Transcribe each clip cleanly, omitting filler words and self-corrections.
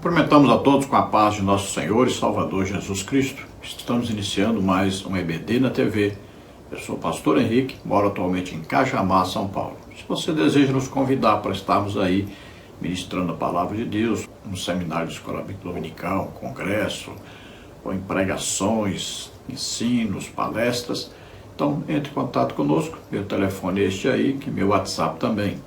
Cumprimentamos a todos com a paz de nosso Senhor e Salvador Jesus Cristo. Estamos iniciando mais um EBD na TV. Eu sou o pastor Henrique, moro atualmente em Cajamar, São Paulo. Se você deseja nos convidar para estarmos aí ministrando a palavra de Deus, um seminário de escola dominical, um congresso, ou em pregações, ensinos, palestras, então entre em contato conosco. Meu telefone é este aí, que é meu WhatsApp também,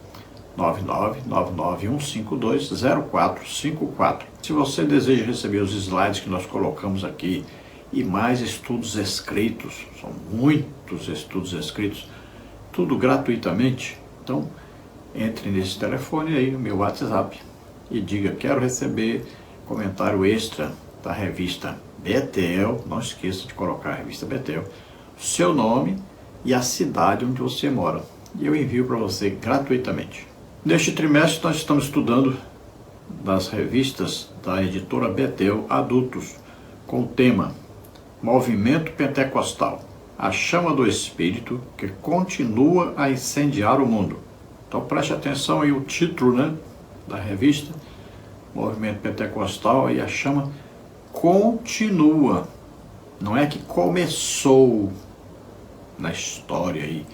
99991520454. Se você deseja receber os slides que nós colocamos aqui e mais estudos escritos, são muitos estudos escritos, tudo gratuitamente, então entre nesse telefone aí, no meu WhatsApp, e diga: quero receber comentário extra da revista Betel. Não esqueça de colocar a revista Betel, seu nome e a cidade onde você mora, e eu envio para você gratuitamente. Neste trimestre nós estamos estudando das revistas da editora Betel Adultos, com o tema Movimento Pentecostal, a chama do Espírito que continua a incendiar o mundo. Então preste atenção aí, o título, da revista, Movimento Pentecostal, e a chama continua. Não é que começou na história aí,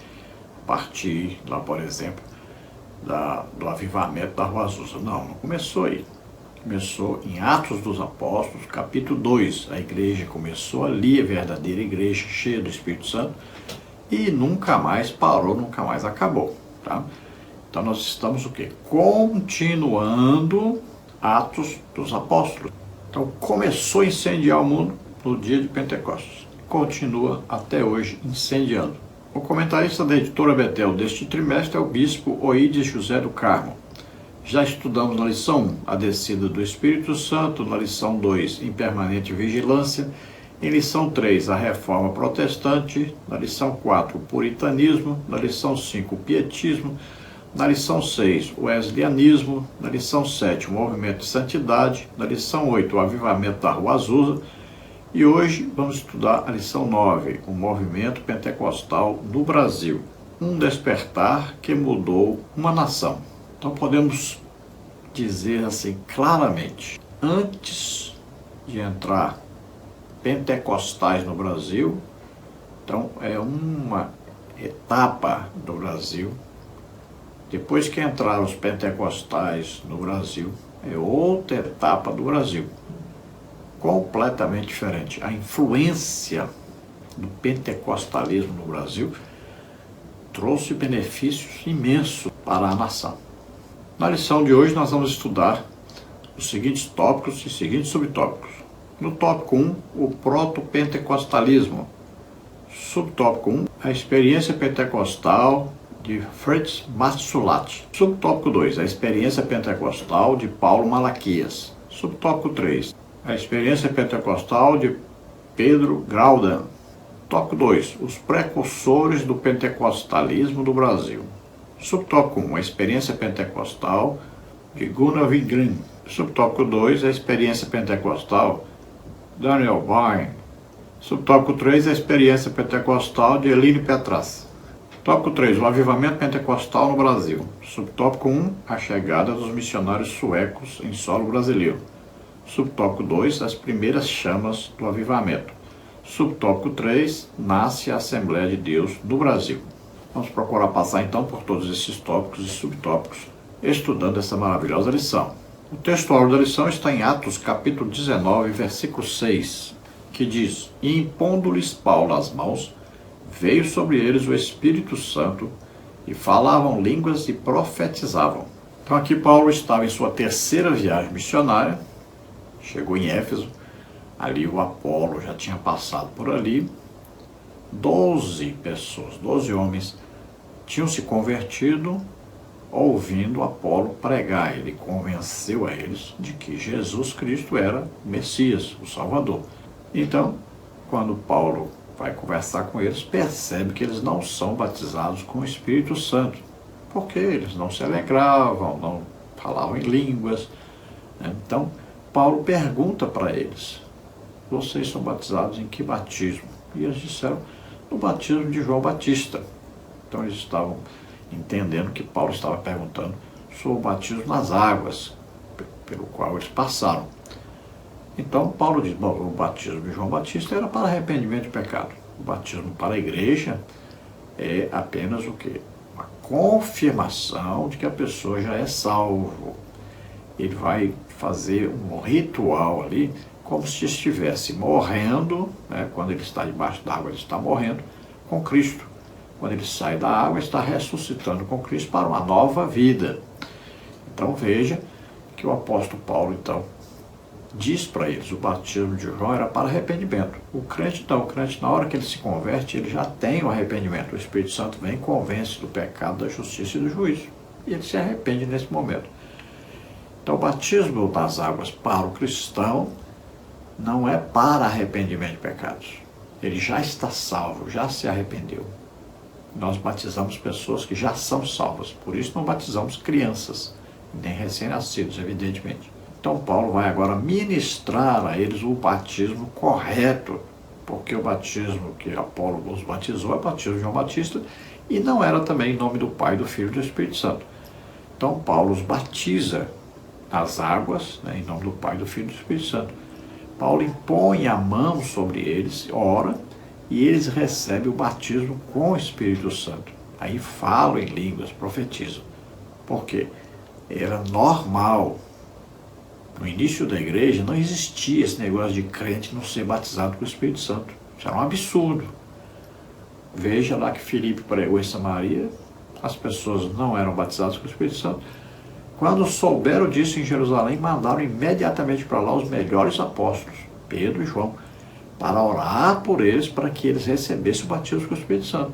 a partir lá, por exemplo, do avivamento da Rua Azusa. Não começou aí. Começou em Atos dos Apóstolos, capítulo 2. A igreja começou ali, a verdadeira igreja, cheia do Espírito Santo, e nunca mais parou, nunca mais acabou. Tá? Então nós estamos o quê? Continuando Atos dos Apóstolos. Então começou a incendiar o mundo no dia de Pentecostes. Continua até hoje incendiando. O comentarista da editora Betel deste trimestre é o bispo Oídes José do Carmo. Já estudamos na lição 1, a descida do Espírito Santo, na lição 2, em permanente vigilância, em lição 3, a reforma protestante, na lição 4, o puritanismo, na lição 5, o pietismo, na lição 6, o wesleyismo, na lição 7, o movimento de santidade, na lição 8, o avivamento da Rua Azusa, e hoje vamos estudar a lição 9, o movimento pentecostal no Brasil, um despertar que mudou uma nação. Então podemos dizer assim claramente, antes de entrar pentecostais no Brasil, então é uma etapa do Brasil. Depois que entraram os pentecostais no Brasil, é outra etapa do Brasil, completamente diferente. A influência do pentecostalismo no Brasil trouxe benefícios imensos para a nação. Na lição de hoje nós vamos estudar os seguintes tópicos e seguintes subtópicos. No tópico 1, o proto-pentecostalismo. Subtópico 1, a experiência pentecostal de Fritz Matsulat. Subtópico 2, a experiência pentecostal de Paulo Malaquias. Subtópico 3, a experiência pentecostal de Pedro Graudan. Tópico 2, os precursores do pentecostalismo do Brasil. Subtópico 1, a experiência pentecostal de Gunnar Wingren. Subtópico 2, a experiência pentecostal de Daniel Vine. Subtópico 3, a experiência pentecostal de Eline Petras. Tópico 3, o avivamento pentecostal no Brasil. Subtópico 1, a chegada dos missionários suecos em solo brasileiro. Subtópico 2, as primeiras chamas do avivamento. Subtópico 3, nasce a Assembleia de Deus no Brasil. Vamos procurar passar então por todos esses tópicos e subtópicos, estudando essa maravilhosa lição. O textuário da lição está em Atos capítulo 19, versículo 6, que diz: E impondo-lhes Paulo as mãos, veio sobre eles o Espírito Santo, e falavam línguas e profetizavam. Então aqui Paulo estava em sua terceira viagem missionária, chegou em Éfeso, ali o Apolo já tinha passado por ali. 12 pessoas, 12 homens, tinham se convertido ouvindo Apolo pregar. Ele convenceu a eles de que Jesus Cristo era o Messias, o Salvador. Então, quando Paulo vai conversar com eles, percebe que eles não são batizados com o Espírito Santo, porque eles não se alegravam, não falavam em línguas. Então, Paulo pergunta para eles: vocês são batizados em que batismo? E eles disseram: no batismo de João Batista. Então eles estavam entendendo que Paulo estava perguntando sobre o batismo nas águas, pelo qual eles passaram. Então Paulo diz, bom, o batismo de João Batista era para arrependimento de pecado. O batismo para a igreja é apenas o quê? Uma confirmação de que a pessoa já é salvo. Ele vai fazer um ritual ali, como se estivesse morrendo, né? Quando ele está debaixo d'água, ele está morrendo com Cristo. Quando ele sai da água, está ressuscitando com Cristo para uma nova vida. Então veja que o apóstolo Paulo, então, diz para eles, o batismo de João era para arrependimento. O crente não, o crente na hora que ele se converte, ele já tem o arrependimento. O Espírito Santo vem e convence do pecado, da justiça e do juízo. E ele se arrepende nesse momento. Então o batismo das águas para o cristão não é para arrependimento de pecados. Ele já está salvo, já se arrependeu. Nós batizamos pessoas que já são salvas, por isso não batizamos crianças, nem recém-nascidos, evidentemente. Então Paulo vai agora ministrar a eles o batismo correto, porque o batismo que Apolo os batizou é o batismo de João Batista, e não era também em nome do Pai, do Filho e do Espírito Santo. Então Paulo os batiza nas águas, né, em nome do Pai, do Filho e do Espírito Santo. Paulo impõe a mão sobre eles, ora, e eles recebem o batismo com o Espírito Santo. Aí falam em línguas, profetizam. Por quê? Era normal. No início da igreja não existia esse negócio de crente não ser batizado com o Espírito Santo. Isso era um absurdo. Veja lá que Filipe pregou em Samaria, as pessoas não eram batizadas com o Espírito Santo. Quando souberam disso em Jerusalém, mandaram imediatamente para lá os melhores apóstolos, Pedro e João, para orar por eles, para que eles recebessem o batismo com o Espírito Santo.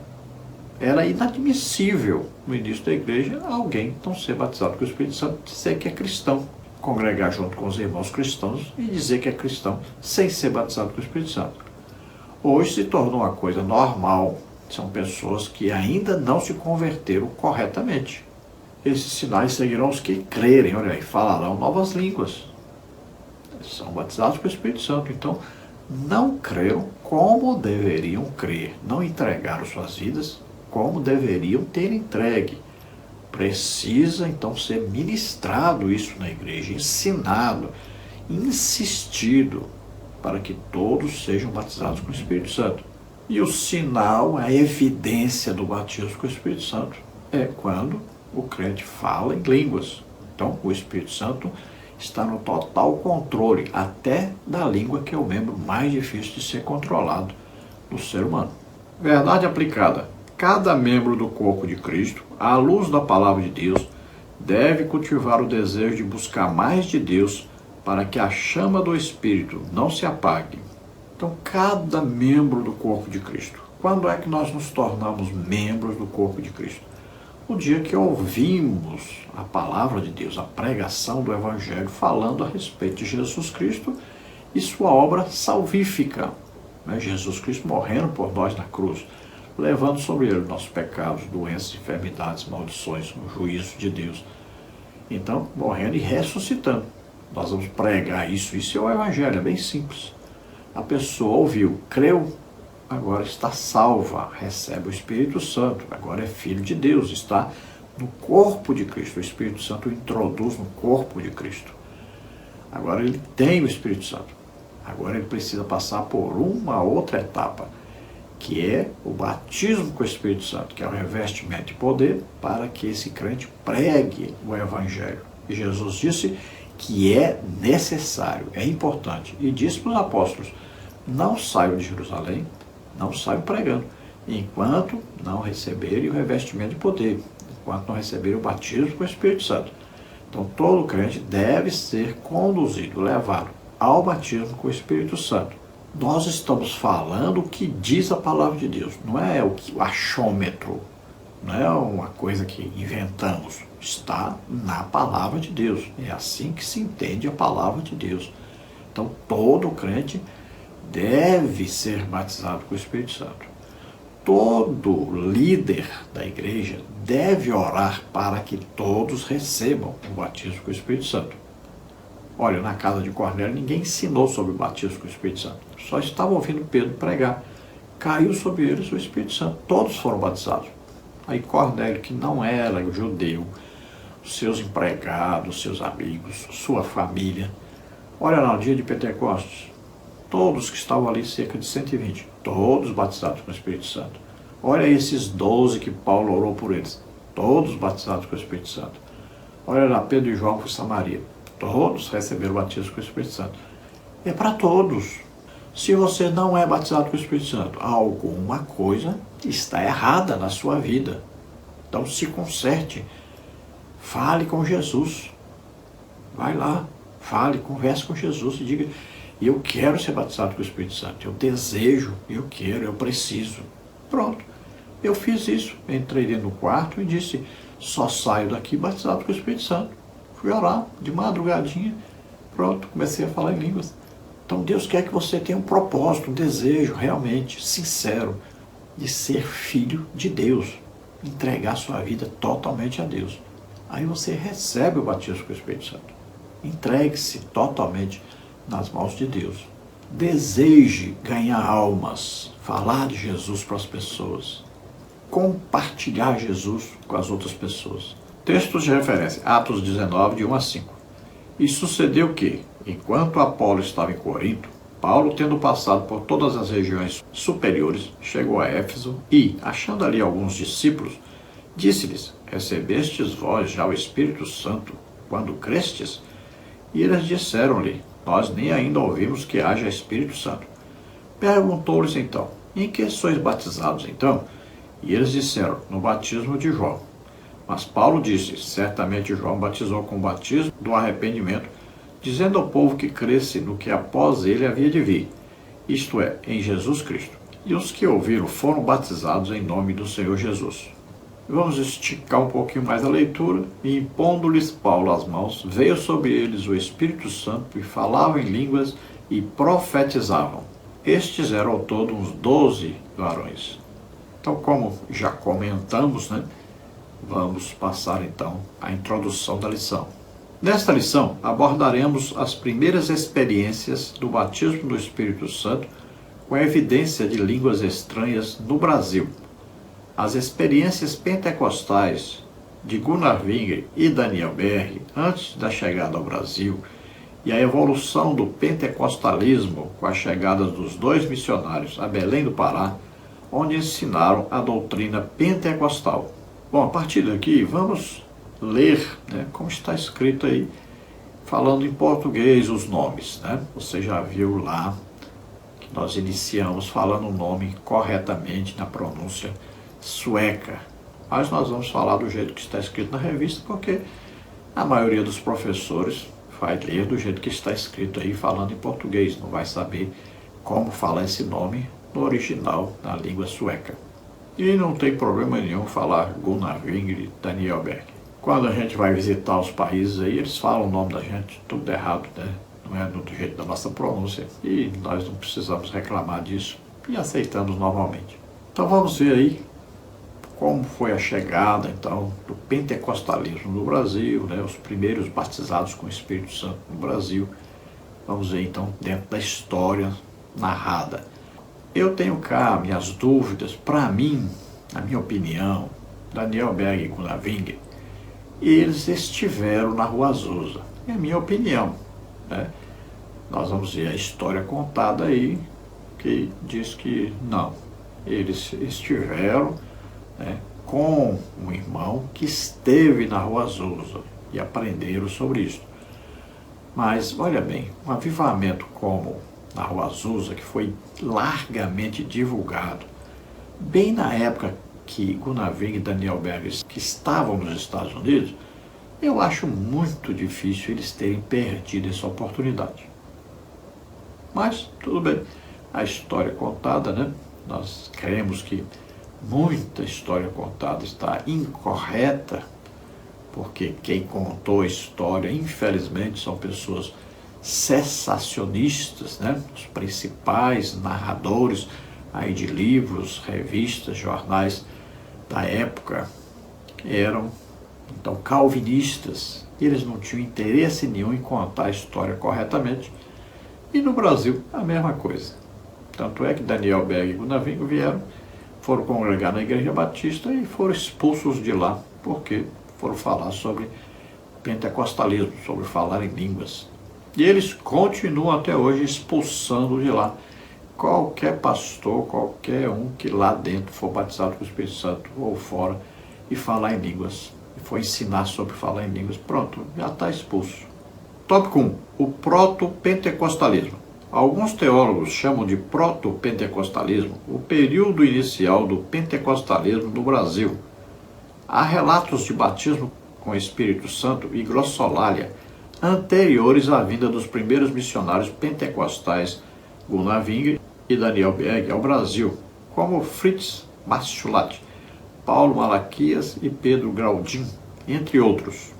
Era inadmissível no início da igreja alguém não ser batizado com o Espírito Santo, dizer que é cristão, congregar junto com os irmãos cristãos e dizer que é cristão sem ser batizado com o Espírito Santo. Hoje se tornou uma coisa normal, são pessoas que ainda não se converteram corretamente. Esses sinais seguirão os que crerem, olha aí, falarão novas línguas. São batizados com o Espírito Santo, então não creram como deveriam crer, não entregaram suas vidas como deveriam ter entregue. Precisa então ser ministrado isso na igreja, ensinado, insistido, para que todos sejam batizados com o Espírito Santo. E o sinal, a evidência do batismo com o Espírito Santo é quando o crente fala em línguas. Então o Espírito Santo está no total controle, até da língua, que é o membro mais difícil de ser controlado do ser humano. Verdade aplicada. Cada membro do corpo de Cristo, à luz da palavra de Deus, deve cultivar o desejo de buscar mais de Deus para que a chama do Espírito não se apague. Então, cada membro do corpo de Cristo. Quando é que nós nos tornamos membros do corpo de Cristo? O dia que ouvimos a palavra de Deus, a pregação do Evangelho, falando a respeito de Jesus Cristo e sua obra salvífica. Jesus Cristo morrendo por nós na cruz, levando sobre ele nossos pecados, doenças, enfermidades, maldições, o juízo de Deus. Então, morrendo e ressuscitando. Nós vamos pregar isso é o Evangelho, é bem simples. A pessoa ouviu, creu, agora está salva, recebe o Espírito Santo, agora é filho de Deus, está no corpo de Cristo. O Espírito Santo o introduz no corpo de Cristo. Agora ele tem o Espírito Santo. Agora ele precisa passar por uma outra etapa, que é o batismo com o Espírito Santo, que é o revestimento de poder para que esse crente pregue o Evangelho. E Jesus disse que é necessário, é importante. E disse para os apóstolos, não saiam de Jerusalém, não saiam pregando, enquanto não receberem o revestimento de poder, enquanto não receberem o batismo com o Espírito Santo. Então todo crente deve ser conduzido, levado ao batismo com o Espírito Santo. Nós estamos falando o que diz a palavra de Deus, não é o achômetro, não é uma coisa que inventamos, está na palavra de Deus. É assim que se entende a palavra de Deus. Então todo crente deve ser batizado com o Espírito Santo. Todo líder da igreja deve orar para que todos recebam o batismo com o Espírito Santo. Olha, na casa de Cornélio ninguém ensinou sobre o batismo com o Espírito Santo. Só estava ouvindo Pedro pregar. Caiu sobre eles o Espírito Santo. Todos foram batizados. Aí Cornélio, que não era judeu, seus empregados, seus amigos, sua família. Olha lá, no dia de Pentecostes, todos que estavam ali, cerca de 120, todos batizados com o Espírito Santo. Olha esses 12 que Paulo orou por eles, todos batizados com o Espírito Santo. Olha lá, Pedro e João por Samaria, todos receberam o batismo com o Espírito Santo. É para todos. Se você não é batizado com o Espírito Santo, alguma coisa está errada na sua vida. Então se conserte, fale com Jesus. Vai lá, fale, converse com Jesus e diga: eu quero ser batizado com o Espírito Santo, eu desejo, eu quero, eu preciso. Pronto, eu fiz isso, entrei dentro do quarto e disse: só saio daqui batizado com o Espírito Santo. Fui orar de madrugadinha, pronto, comecei a falar em línguas. Então Deus quer que você tenha um propósito, um desejo realmente sincero de ser filho de Deus, entregar sua vida totalmente a Deus. Aí você recebe o batismo com o Espírito Santo. Entregue-se totalmente nas mãos de Deus. Deseje ganhar almas, falar de Jesus para as pessoas, compartilhar Jesus com as outras pessoas. Textos de referência, Atos 19, de 1 a 5. E sucedeu que, enquanto Apolo estava em Corinto, Paulo, tendo passado por todas as regiões superiores, chegou a Éfeso e, achando ali alguns discípulos, disse-lhes: recebestes vós já o Espírito Santo quando crestes? E eles disseram-lhe: nós nem ainda ouvimos que haja Espírito Santo. Perguntou-lhes então: em que sois batizados então? E eles disseram: no batismo de João. Mas Paulo disse: certamente João batizou com o batismo do arrependimento, dizendo ao povo que cresce no que após ele havia de vir, isto é, em Jesus Cristo. E os que ouviram foram batizados em nome do Senhor Jesus. Vamos esticar um pouquinho mais a leitura. E impondo-lhes Paulo as mãos, veio sobre eles o Espírito Santo, e falavam em línguas e profetizavam. Estes eram ao todo uns 12 varões. Então, como já comentamos, vamos passar então à introdução da lição. Nesta lição, abordaremos as primeiras experiências do batismo do Espírito Santo com a evidência de línguas estranhas no Brasil. As experiências pentecostais de Gunnar Wingre e Daniel Berg antes da chegada ao Brasil e a evolução do pentecostalismo com a chegada dos dois missionários a Belém do Pará, onde ensinaram a doutrina pentecostal. Bom, a partir daqui vamos ler, como está escrito aí, falando em português os nomes. Você já viu lá que nós iniciamos falando o nome corretamente na pronúncia sueca. Mas nós vamos falar do jeito que está escrito na revista, porque a maioria dos professores vai ler do jeito que está escrito aí, falando em português, não vai saber como falar esse nome no original, na língua sueca. E não tem problema nenhum falar Gunnar Wingre e Daniel Berg. Quando a gente vai visitar os países aí, eles falam o nome da gente tudo errado, não é do jeito da nossa pronúncia. E nós não precisamos reclamar disso e aceitamos normalmente. Então vamos ver aí como foi a chegada então do pentecostalismo no Brasil, os primeiros batizados com o Espírito Santo no Brasil. Vamos ver então dentro da história narrada. Eu tenho cá minhas dúvidas. Para mim, na minha opinião, Daniel Berg e Gunnar Wingre, eles estiveram na Rua Azusa. É a minha opinião. Nós vamos ver a história contada aí, que diz que não. Eles estiveram com um irmão que esteve na Rua Azusa e aprenderam sobre isso. Mas, olha bem, um avivamento como na Rua Azusa, que foi largamente divulgado, bem na época que Gunnar Wingre e Daniel Berg que estavam nos Estados Unidos, eu acho muito difícil eles terem perdido essa oportunidade. Mas, tudo bem, a história contada, nós cremos que muita história contada está incorreta, porque quem contou a história, infelizmente, são pessoas sensacionistas, os principais narradores aí de livros, revistas, jornais da época eram então calvinistas. Eles não tinham interesse nenhum em contar a história corretamente. E no Brasil a mesma coisa. Tanto é que Daniel Berg e Gunnar Wingre foram congregar na Igreja Batista e foram expulsos de lá, porque foram falar sobre pentecostalismo, sobre falar em línguas. E eles continuam até hoje expulsando de lá qualquer pastor, qualquer um que lá dentro for batizado com o Espírito Santo ou fora e falar em línguas, e for ensinar sobre falar em línguas, pronto, já está expulso. Tópico 1. O proto-pentecostalismo. Alguns teólogos chamam de proto-pentecostalismo o período inicial do pentecostalismo no Brasil. Há relatos de batismo com o Espírito Santo e glossolalia anteriores à vinda dos primeiros missionários pentecostais Gunnar Wingre e Daniel Berg ao Brasil, como Fritz Mastulat, Paulo Malaquias e Pedro Graudin, entre outros.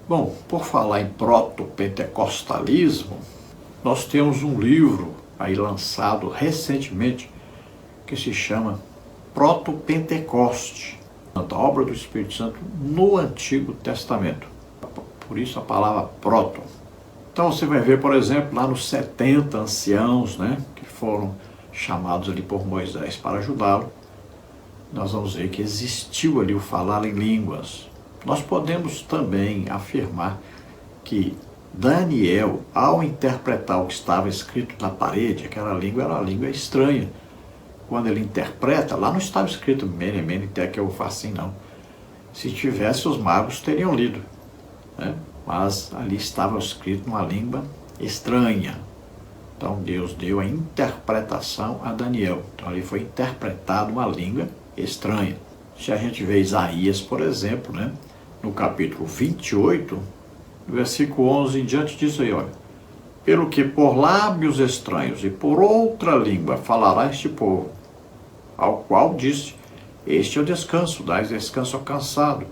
Bom, por falar em proto-pentecostalismo, nós temos um livro aí lançado recentemente que se chama Proto-Pentecoste, a obra do Espírito Santo no Antigo Testamento. Por isso a palavra proto. Então você vai ver, por exemplo, lá nos 70 anciãos, que foram chamados ali por Moisés para ajudá-lo, nós vamos ver que existiu ali o falar em línguas. Nós podemos também afirmar que Daniel, ao interpretar o que estava escrito na parede, aquela língua era uma língua estranha. Quando ele interpreta, lá não estava escrito Mene, Mene, Tekel, Ufassim, não. Se tivesse, os magos teriam lido, mas ali estava escrito uma língua estranha. Então Deus deu a interpretação a Daniel. Então ali foi interpretada uma língua estranha. Se a gente vê Isaías, por exemplo, no capítulo 28, versículo 11 em diante disso aí, olha. Pelo que por lábios estranhos e por outra língua falará este povo, ao qual disse, este é o descanso, dais descanso ao cansado,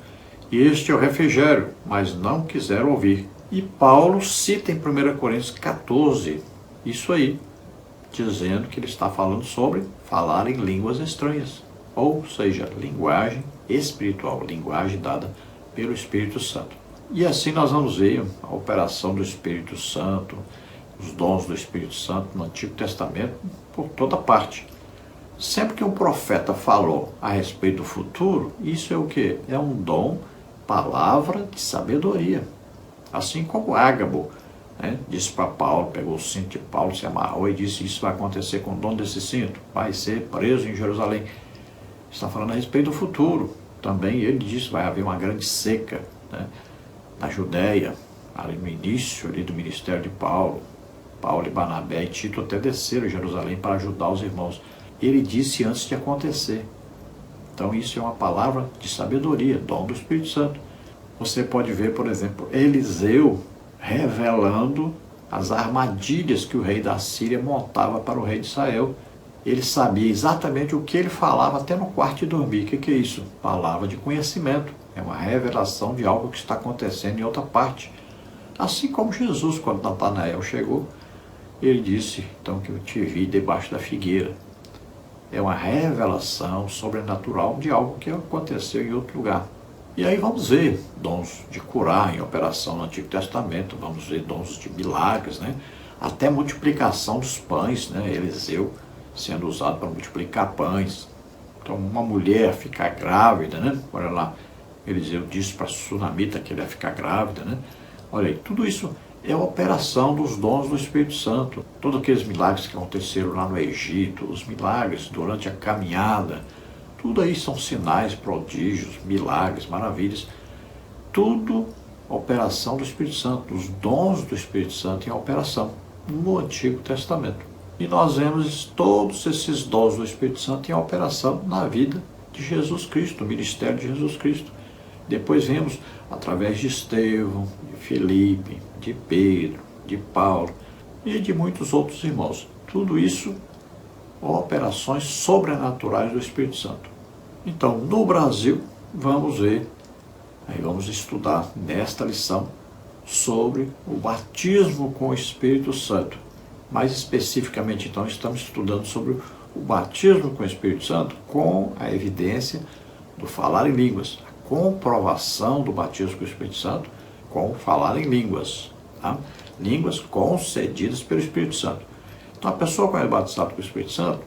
e este é o refrigério, mas não quiseram ouvir. E Paulo cita em 1 Coríntios 14, isso aí, dizendo que ele está falando sobre falar em línguas estranhas, ou seja, linguagem espiritual, linguagem dada pelo Espírito Santo. E assim nós vamos ver a operação do Espírito Santo, os dons do Espírito Santo no Antigo Testamento, por toda parte. Sempre que um profeta falou a respeito do futuro, isso é o quê? É um dom, palavra de sabedoria. Assim como Ágabo, disse para Paulo, pegou o cinto de Paulo, se amarrou e disse, isso vai acontecer com o dono desse cinto, vai ser preso em Jerusalém. Está falando a respeito do futuro. Também ele disse, vai haver uma grande seca, na Judéia, ali no início ali do ministério de Paulo. Paulo e Barnabé e Tito até desceram a Jerusalém para ajudar os irmãos. Ele disse antes de acontecer. Então isso é uma palavra de sabedoria, dom do Espírito Santo. Você pode ver, por exemplo, Eliseu revelando as armadilhas que o rei da Síria montava para o rei de Israel. Ele sabia exatamente o que ele falava até no quarto de dormir. O que é isso? Palavra de conhecimento. É uma revelação de algo que está acontecendo em outra parte. Assim como Jesus, quando Natanael chegou, ele disse, então, que eu te vi debaixo da figueira. É uma revelação sobrenatural de algo que aconteceu em outro lugar. E aí vamos ver dons de curar em operação no Antigo Testamento, vamos ver dons de milagres, até multiplicação dos pães, Eliseu sendo usado para multiplicar pães. Então uma mulher ficar grávida, olha lá, Eliseu disse para a sunamita que ele ia ficar grávida, Olha aí, tudo isso é a operação dos dons do Espírito Santo. Todos aqueles milagres que aconteceram lá no Egito, os milagres durante a caminhada, tudo aí são sinais, prodígios, milagres, maravilhas. Tudo operação do Espírito Santo, os dons do Espírito Santo em operação no Antigo Testamento. E nós vemos todos esses dons do Espírito Santo em operação na vida de Jesus Cristo, no ministério de Jesus Cristo. Depois vemos através de Estevão, de Filipe, de Pedro, de Paulo e de muitos outros irmãos. Tudo isso operações sobrenaturais do Espírito Santo. Então, no Brasil, vamos ver, aí vamos estudar nesta lição sobre o batismo com o Espírito Santo. Mais especificamente, então, estamos estudando sobre o batismo com o Espírito Santo com a evidência do falar em línguas, a comprovação do batismo com o Espírito Santo com o falar em línguas, línguas concedidas pelo Espírito Santo. Então, a pessoa quando é batizada com o Espírito Santo,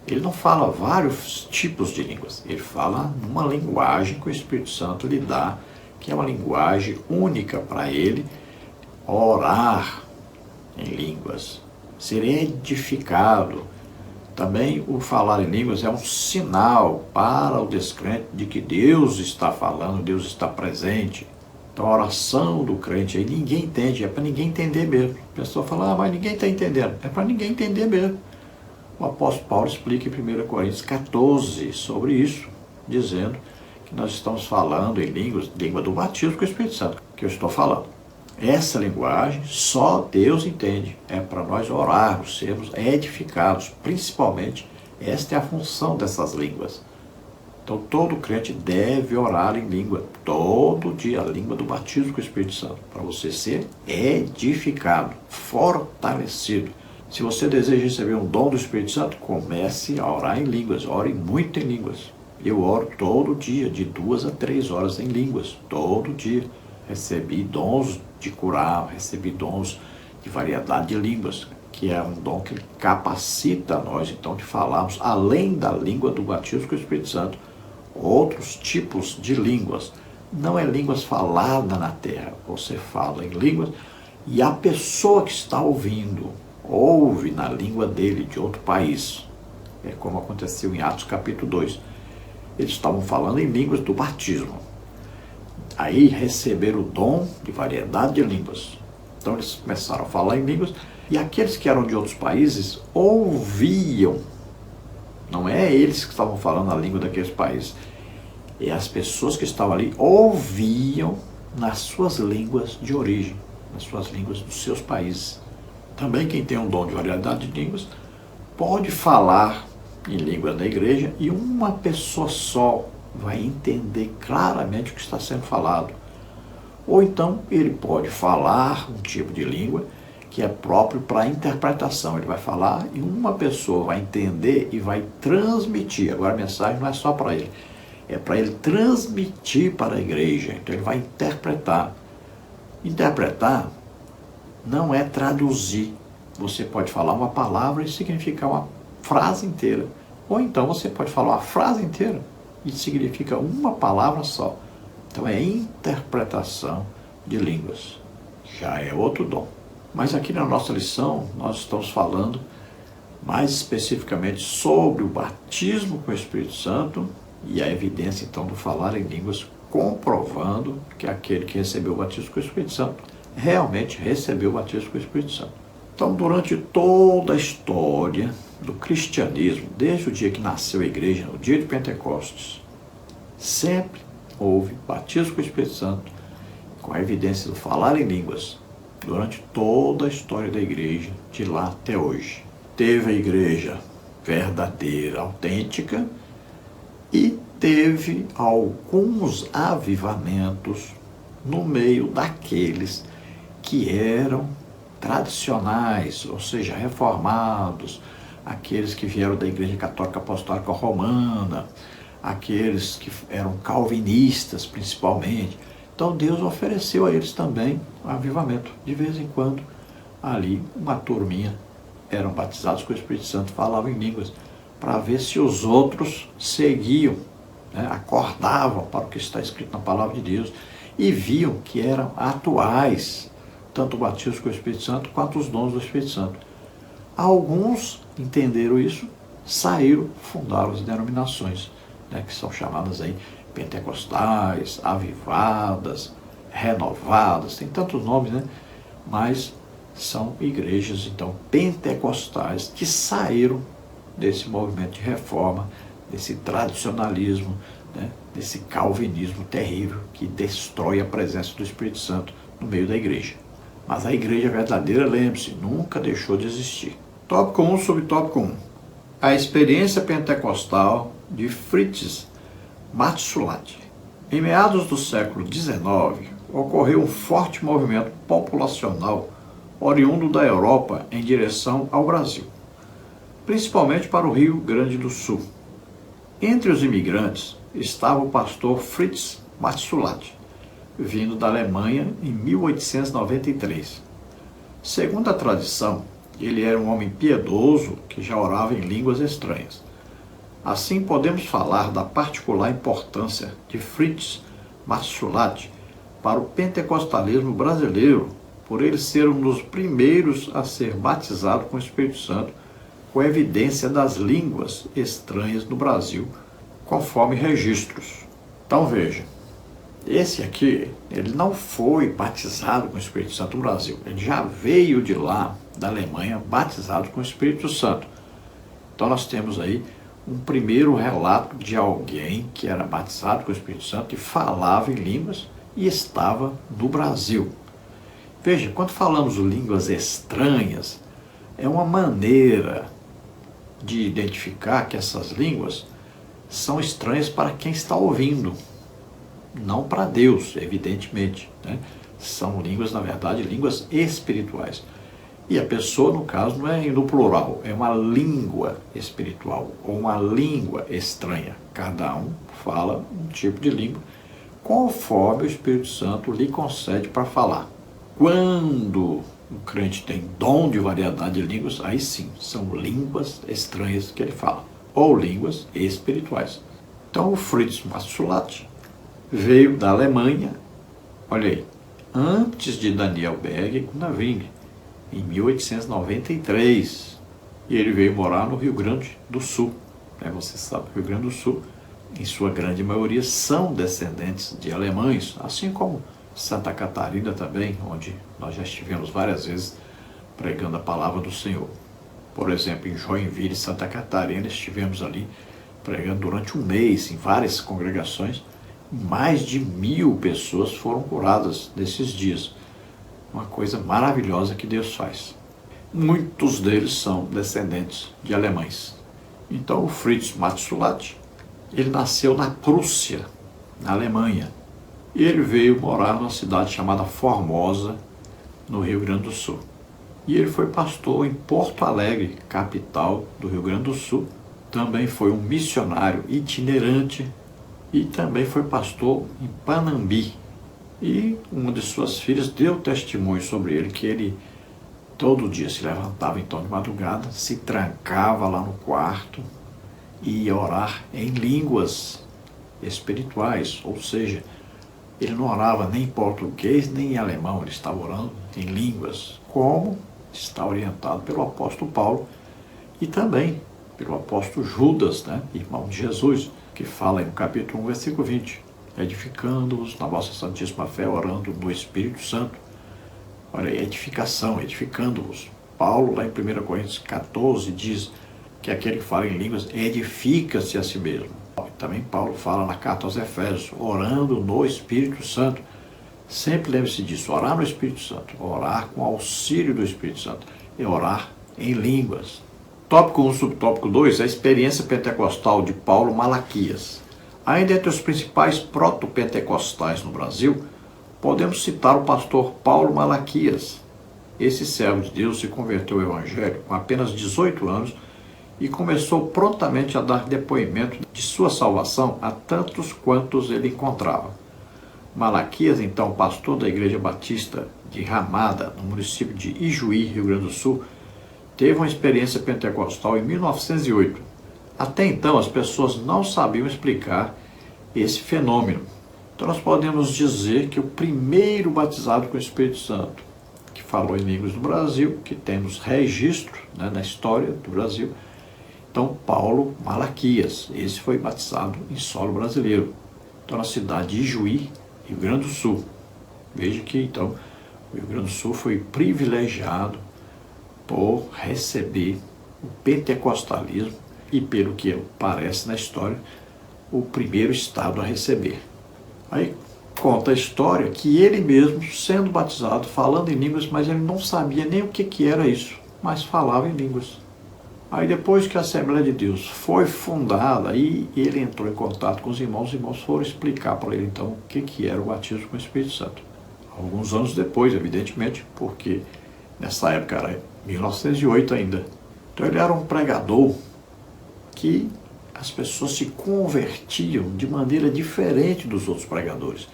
ele não fala vários tipos de línguas, ele fala numa linguagem que o Espírito Santo lhe dá, que é uma linguagem única para ele, orar em línguas, ser edificado. Também o falar em línguas é um sinal para o descrente de que Deus está falando, Deus está presente. Então a oração do crente aí ninguém entende, é para ninguém entender mesmo. A pessoa fala, mas ninguém está entendendo. É para ninguém entender mesmo. O apóstolo Paulo explica em 1 Coríntios 14 sobre isso, dizendo que nós estamos falando em línguas, língua do batismo com o Espírito Santo, que eu estou falando. Essa linguagem só Deus entende, é para nós orarmos, sermos edificados, principalmente, esta é a função dessas línguas. Então todo crente deve orar em língua, todo dia, a língua do batismo com o Espírito Santo, para você ser edificado, fortalecido. Se você deseja receber um dom do Espírito Santo, comece a orar em línguas, ore muito em línguas. Eu oro todo dia, de 2 a 3 horas em línguas, todo dia. Recebi dons de curar, recebi dons de variedade de línguas, que é um dom que capacita nós, então, de falarmos, além da língua do batismo com o Espírito Santo, outros tipos de línguas. Não é línguas faladas na terra, você fala em línguas e a pessoa que está ouvindo, ouve na língua dele, de outro país. É como aconteceu em Atos capítulo 2. Eles estavam falando em línguas do batismo. Aí receberam o dom de variedade de línguas. Então eles começaram a falar em línguas e aqueles que eram de outros países ouviam. Não é eles que estavam falando a língua daqueles países. É as pessoas que estavam ali ouviam nas suas línguas de origem, nas suas línguas dos seus países. Também quem tem um dom de variedade de línguas pode falar em língua da igreja e uma pessoa só vai entender claramente o que está sendo falado. Ou então ele pode falar um tipo de língua que é próprio para a interpretação. Ele vai falar e uma pessoa vai entender e vai transmitir. Agora a mensagem não é só para ele, é para ele transmitir para a igreja. Então ele vai interpretar. Interpretar não é traduzir. Você pode falar uma palavra e significar uma frase inteira. Ou então você pode falar uma frase inteira e significa uma palavra só. Então é interpretação de línguas. Já é outro dom. Mas aqui na nossa lição nós estamos falando mais especificamente sobre o batismo com o Espírito Santo e a evidência então do falar em línguas, comprovando que aquele que recebeu o batismo com o Espírito Santo realmente recebeu o batismo com o Espírito Santo. Então, durante toda a história do cristianismo, desde o dia que nasceu a igreja, no dia de Pentecostes, sempre houve batismo com o Espírito Santo, com a evidência do falar em línguas, durante toda a história da igreja, de lá até hoje. Teve a igreja verdadeira, autêntica, e teve alguns avivamentos no meio daqueles que eram tradicionais, ou seja, reformados, aqueles que vieram da Igreja Católica Apostólica Romana, aqueles que eram calvinistas principalmente. Então Deus ofereceu a eles também um avivamento. De vez em quando, ali, uma turminha eram batizados com o Espírito Santo, falavam em línguas, para ver se os outros seguiam, né, acordavam para o que está escrito na Palavra de Deus e viam que eram atuais, tanto o batismo com o Espírito Santo quanto os dons do Espírito Santo. Alguns entenderam isso, saíram, fundaram as denominações, né, que são chamadas aí pentecostais, avivadas, renovadas, tem tantos nomes, né? Mas são igrejas, então, pentecostais que saíram desse movimento de reforma, desse tradicionalismo, né, desse calvinismo terrível que destrói a presença do Espírito Santo no meio da igreja. Mas a igreja verdadeira, lembre-se, nunca deixou de existir. Tópico 1, subtópico 1. A experiência pentecostal de Fritz Matsulat. Em meados do século XIX, ocorreu um forte movimento populacional oriundo da Europa em direção ao Brasil, principalmente para o Rio Grande do Sul. Entre os imigrantes estava o pastor Fritz Matsulat, vindo da Alemanha em 1893. Segundo a tradição, ele era um homem piedoso que já orava em línguas estranhas. Assim, podemos falar da particular importância de Fritz Matsulat para o pentecostalismo brasileiro, por ele ser um dos primeiros a ser batizado com o Espírito Santo, com evidência das línguas estranhas no Brasil, conforme registros. Então veja, esse aqui, ele não foi batizado com o Espírito Santo no Brasil, ele já veio de lá, da Alemanha, batizado com o Espírito Santo. Então nós temos aí um primeiro relato de alguém que era batizado com o Espírito Santo e falava em línguas e estava no Brasil. Veja, quando falamos de línguas estranhas, é uma maneira de identificar que essas línguas são estranhas para quem está ouvindo, não para Deus, evidentemente, né? São línguas, na verdade, línguas espirituais. E a pessoa, no caso, não é no plural, é uma língua espiritual, ou uma língua estranha. Cada um fala um tipo de língua, conforme o Espírito Santo lhe concede para falar. Quando o crente tem dom de variedade de línguas, aí sim, são línguas estranhas que ele fala, ou línguas espirituais. Então o Fritz Matsulat veio da Alemanha, olha aí, antes de Daniel Berg e Gunaving, em 1893, e ele veio morar no Rio Grande do Sul. Você sabe, o Rio Grande do Sul, em sua grande maioria, são descendentes de alemães, assim como Santa Catarina também, onde nós já estivemos várias vezes pregando a palavra do Senhor. Por exemplo, em Joinville, Santa Catarina, estivemos ali pregando durante um mês em várias congregações. Mais de 1000 pessoas foram curadas nesses dias. Uma coisa maravilhosa que Deus faz. Muitos deles são descendentes de alemães. Então o Fritz Matsulat, ele nasceu na Prússia, na Alemanha. E ele veio morar numa cidade chamada Formosa, no Rio Grande do Sul. E ele foi pastor em Porto Alegre, capital do Rio Grande do Sul. Também foi um missionário itinerante e também foi pastor em Panambi. E uma de suas filhas deu testemunho sobre ele, que ele todo dia se levantava então de madrugada, se trancava lá no quarto e ia orar em línguas espirituais, ou seja, ele não orava nem em português nem em alemão, ele estava orando em línguas, como está orientado pelo apóstolo Paulo e também pelo apóstolo Judas, irmão de Jesus, que fala no capítulo 1, versículo 20, edificando-os na vossa santíssima fé, orando no Espírito Santo. Olha aí, edificação, edificando-os. Paulo, lá em 1 Coríntios 14, diz que aquele que fala em línguas edifica-se a si mesmo. Também Paulo fala na carta aos Efésios, orando no Espírito Santo. Sempre lembre-se disso, orar no Espírito Santo, orar com auxílio do Espírito Santo e orar em línguas. Tópico 1, subtópico 2, a experiência pentecostal de Paulo Malaquias. Ainda entre os principais proto-pentecostais no Brasil, podemos citar o pastor Paulo Malaquias. Esse servo de Deus se converteu ao Evangelho com apenas 18 anos e começou prontamente a dar depoimento de sua salvação a tantos quantos ele encontrava. Malaquias, então pastor da Igreja Batista de Ramada, no município de Ijuí, Rio Grande do Sul, teve uma experiência pentecostal em 1908. Até então, as pessoas não sabiam explicar esse fenômeno. Então, nós podemos dizer que o primeiro batizado com o Espírito Santo, que falou em línguas no Brasil, que temos registro na história do Brasil, então, Paulo Malaquias, esse foi batizado em solo brasileiro. Então, na cidade de Ijuí, Rio Grande do Sul. Veja que, então, o Rio Grande do Sul foi privilegiado por receber o pentecostalismo e, pelo que parece na história, o primeiro estado a receber. Aí conta a história que ele mesmo, sendo batizado, falando em línguas, mas ele não sabia nem o que era isso, mas falava em línguas. Aí depois que a Assembleia de Deus foi fundada, aí ele entrou em contato com os irmãos foram explicar para ele então o que era o batismo com o Espírito Santo. Alguns anos depois, evidentemente, porque nessa época era 1908 ainda. Então ele era um pregador que as pessoas se convertiam de maneira diferente dos outros pregadores.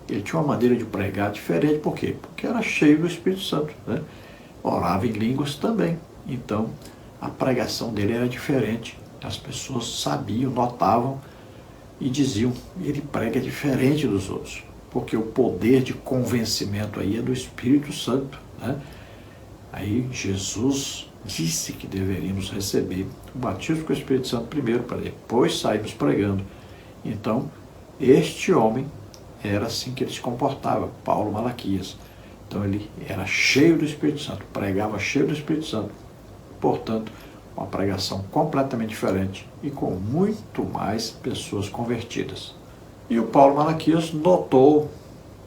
Ele tinha uma maneira de pregar diferente, por quê? Porque era cheio do Espírito Santo, Orava em línguas também. Então, a pregação dele era diferente. As pessoas sabiam, notavam e diziam, ele prega diferente dos outros. porque o poder de convencimento aí é do Espírito Santo, né? Aí Jesus disse que deveríamos receber o batismo com o Espírito Santo primeiro, para depois sairmos pregando. Então, este homem era assim que ele se comportava, Paulo Malaquias. Então ele era cheio do Espírito Santo, pregava cheio do Espírito Santo. Portanto, uma pregação completamente diferente e com muito mais pessoas convertidas. E o Paulo Malaquias notou,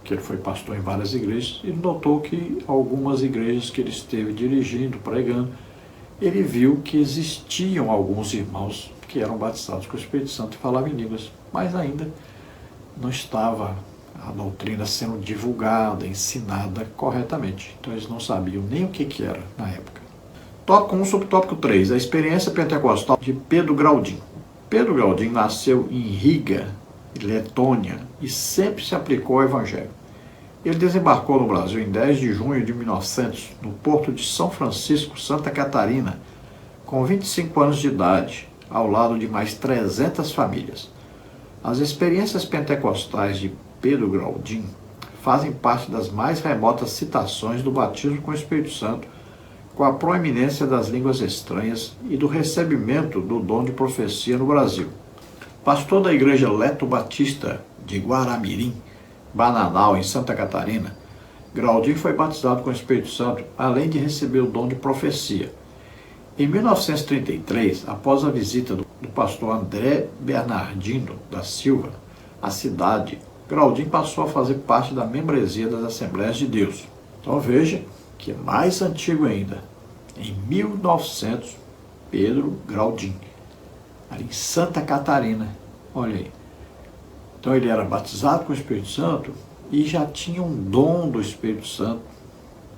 que ele foi pastor em várias igrejas, ele notou que algumas igrejas que ele esteve dirigindo, pregando, ele viu que existiam alguns irmãos que eram batizados com o Espírito Santo e falavam em línguas, mas ainda não estava a doutrina sendo divulgada, ensinada corretamente. Então eles não sabiam nem o que era na época. Tópico 1, subtópico 3, a experiência pentecostal de Pedro Graudin. Pedro Graudin nasceu em Riga, Letônia, e sempre se aplicou ao Evangelho. Ele desembarcou no Brasil em 10 de junho de 1900, no porto de São Francisco, Santa Catarina, com 25 anos de idade, ao lado de mais 300 famílias. As experiências pentecostais de Pedro Graudin fazem parte das mais remotas citações do batismo com o Espírito Santo, com a proeminência das línguas estranhas e do recebimento do dom de profecia no Brasil. Pastor da Igreja Leto Batista de Guaramirim, Bananal, em Santa Catarina, Graudin foi batizado com o Espírito Santo, além de receber o dom de profecia. Em 1933, após a visita do pastor André Bernardino da Silva à cidade, Graudin passou a fazer parte da membresia das Assembleias de Deus. Então veja que é mais antigo ainda. Em 1900, Pedro Graudin, ali em Santa Catarina, olha aí. Então ele era batizado com o Espírito Santo e já tinha um dom do Espírito Santo,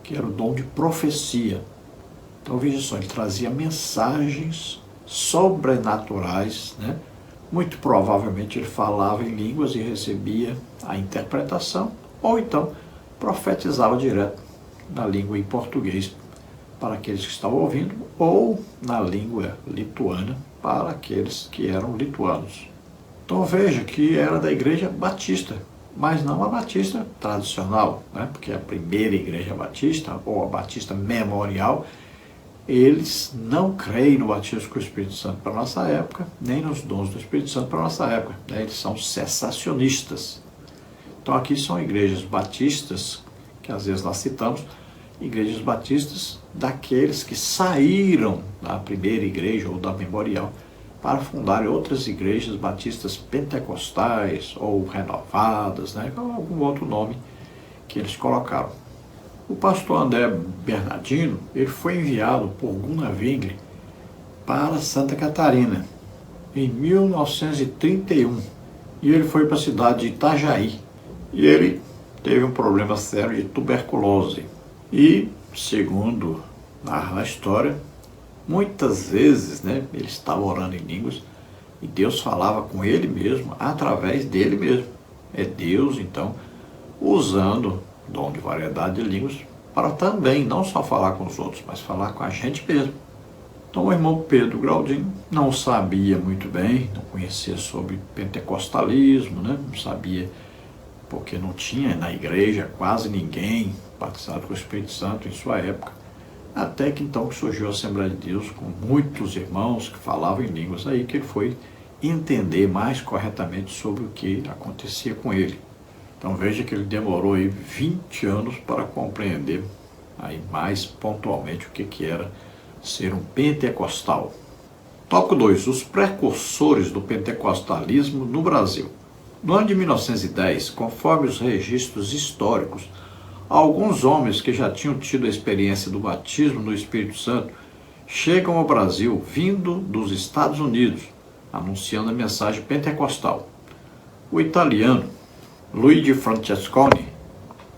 que era o dom de profecia. Então veja só, ele trazia mensagens sobrenaturais, né? Muito provavelmente ele falava em línguas e recebia a interpretação, ou então profetizava direto na língua em português para aqueles que estavam ouvindo, ou na língua lituana para aqueles que eram lituanos. Então veja que era da igreja batista, mas não a batista tradicional, né? Porque a primeira igreja batista, ou a batista memorial, eles não creem no batismo com o Espírito Santo para a nossa época, nem nos dons do Espírito Santo para a nossa época, né? Eles são cessacionistas. Então aqui são igrejas batistas, que às vezes nós citamos, igrejas batistas daqueles que saíram da primeira igreja ou da memorial para fundar outras igrejas batistas pentecostais ou renovadas, né? Com algum outro nome que eles colocaram. O pastor André Bernardino, ele foi enviado por Gunnar Wingre para Santa Catarina em 1931 e ele foi para a cidade de Itajaí e ele teve um problema sério de tuberculose e, segundo narra a história, muitas vezes, né, ele estava orando em línguas e Deus falava com ele mesmo, através dele mesmo. É Deus, então, usando dom de variedade de línguas para também, não só falar com os outros, mas falar com a gente mesmo. Então o irmão Pedro Graudin não sabia muito bem, não conhecia sobre pentecostalismo, né? Não sabia, porque não tinha na igreja quase ninguém batizado com o Espírito Santo em sua época. Até que então surgiu a Assembleia de Deus com muitos irmãos que falavam em línguas, aí que ele foi entender mais corretamente sobre o que acontecia com ele. Então veja que ele demorou aí 20 anos para compreender aí mais pontualmente o que era ser um pentecostal. Tópico 2. Os precursores do pentecostalismo no Brasil. No ano de 1910, conforme os registros históricos, alguns homens que já tinham tido a experiência do batismo no Espírito Santo chegam ao Brasil vindo dos Estados Unidos, anunciando a mensagem pentecostal. O italiano Luigi Francesconi,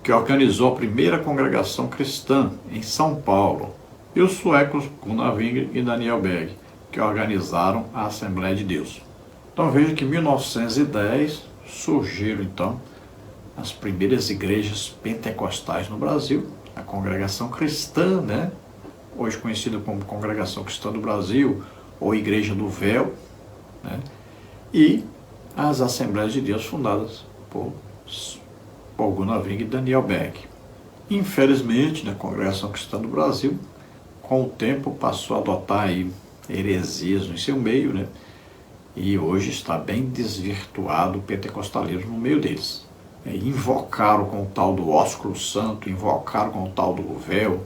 que organizou a primeira congregação cristã em São Paulo, e os suecos Gunnar Wingre e Daniel Berg, que organizaram a Assembleia de Deus. Então veja que em 1910 surgiram então as primeiras igrejas pentecostais no Brasil, a congregação cristã, né? Hoje conhecida como Congregação Cristã do Brasil, ou Igreja do Véu, né? E as Assembleias de Deus fundadas por Paul Gunaving e Daniel Berg. Infelizmente, na Congregação Cristã do Brasil, com o tempo passou a adotar aí heresias no seu meio, né? E hoje está bem desvirtuado o pentecostalismo no meio deles. Invocaram com o tal do ósculo santo, invocaram com o tal do véu,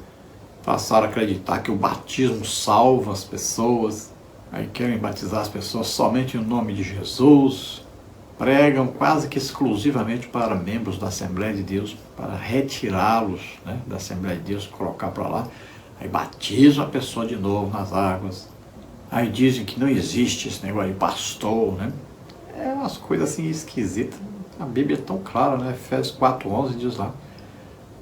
passaram a acreditar que o batismo salva as pessoas, aí querem batizar as pessoas somente no nome de Jesus, pregam quase que exclusivamente para membros da Assembleia de Deus, para retirá-los, né, da Assembleia de Deus, colocar para lá, aí batizam a pessoa de novo nas águas, aí dizem que não existe esse negócio de pastor, né? É umas coisas assim esquisitas. A Bíblia é tão clara, né? Efésios 4:11 diz lá,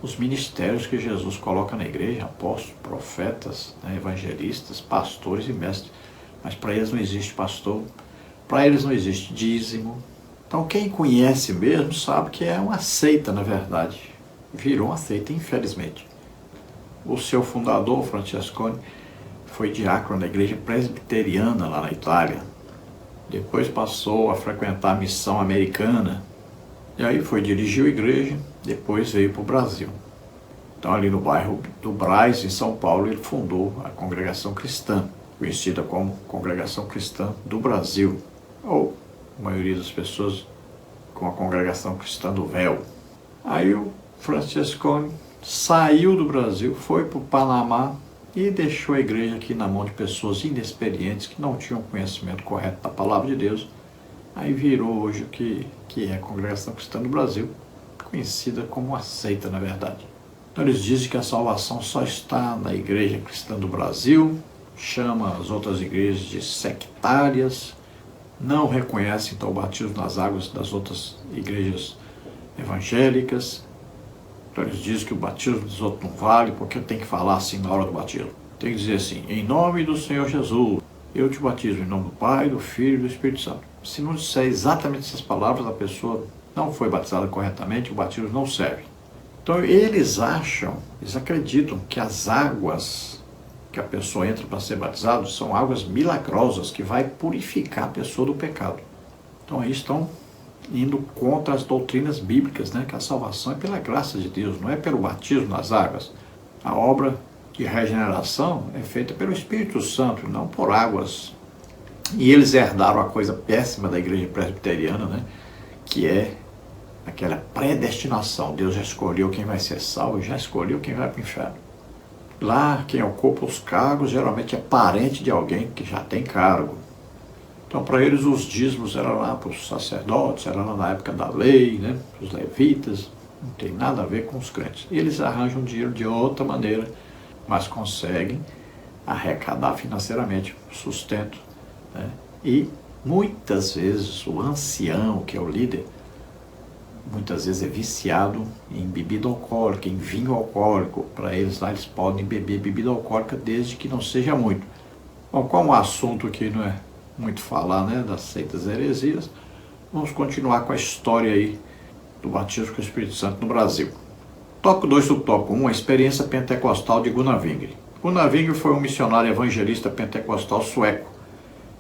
os ministérios que Jesus coloca na igreja, apóstolos, profetas, né, evangelistas, pastores e mestres, mas para eles não existe pastor, para eles não existe dízimo. Então quem conhece mesmo sabe que é uma seita, na verdade. Virou uma seita, infelizmente. O seu fundador, Francesconi, foi diácono na igreja presbiteriana lá na Itália. Depois passou a frequentar a missão americana. E aí dirigiu a igreja, depois veio para o Brasil. Então ali no bairro do Brás, em São Paulo, ele fundou a Congregação Cristã, conhecida como Congregação Cristã do Brasil, ou a maioria das pessoas com a Congregação Cristã do Véu. Aí o Francesconi saiu do Brasil, foi para o Panamá e deixou a igreja aqui na mão de pessoas inexperientes que não tinham conhecimento correto da Palavra de Deus. Aí virou hoje o que é a Congregação Cristã do Brasil, conhecida como uma seita, na verdade. Então eles dizem que a salvação só está na Igreja Cristã do Brasil, chama as outras igrejas de sectárias, não reconhece então o batismo nas águas das outras igrejas evangélicas. Então eles dizem que o batismo dos outros não vale, porque tem que falar assim na hora do batismo. Tem que dizer assim, em nome do Senhor Jesus, eu te batizo em nome do Pai, do Filho e do Espírito Santo. Se não disser exatamente essas palavras, a pessoa não foi batizada corretamente, o batismo não serve. Então eles acreditam que as águas que a pessoa entra para ser batizado são águas milagrosas que vai purificar a pessoa do pecado. Então aí estão indo contra as doutrinas bíblicas, né? Que a salvação é pela graça de Deus, não é pelo batismo nas águas. A obra de regeneração é feita pelo Espírito Santo, não por águas. E eles herdaram a coisa péssima da igreja presbiteriana, né? Que é aquela predestinação. Deus já escolheu quem vai ser salvo e já escolheu quem vai para o inferno. Lá, quem ocupa os cargos geralmente é parente de alguém que já tem cargo. Então, para eles, os dízimos eram lá para os sacerdotes, era lá na época da lei, né? Os levitas, não tem nada a ver com os crentes. E eles arranjam dinheiro de outra maneira, mas conseguem arrecadar financeiramente o sustento, né? E muitas vezes o ancião, que é o líder, muitas vezes é viciado em bebida alcoólica, em vinho alcoólico. Para eles lá, eles podem beber bebida alcoólica desde que não seja muito. Bom, como o assunto aqui não é muito falar, né, das seitas heresias, vamos continuar com a história aí do batismo com o Espírito Santo no Brasil. Tópico 2, subtópico 1, a experiência pentecostal de Gunaving. Gunaving foi um missionário evangelista pentecostal sueco.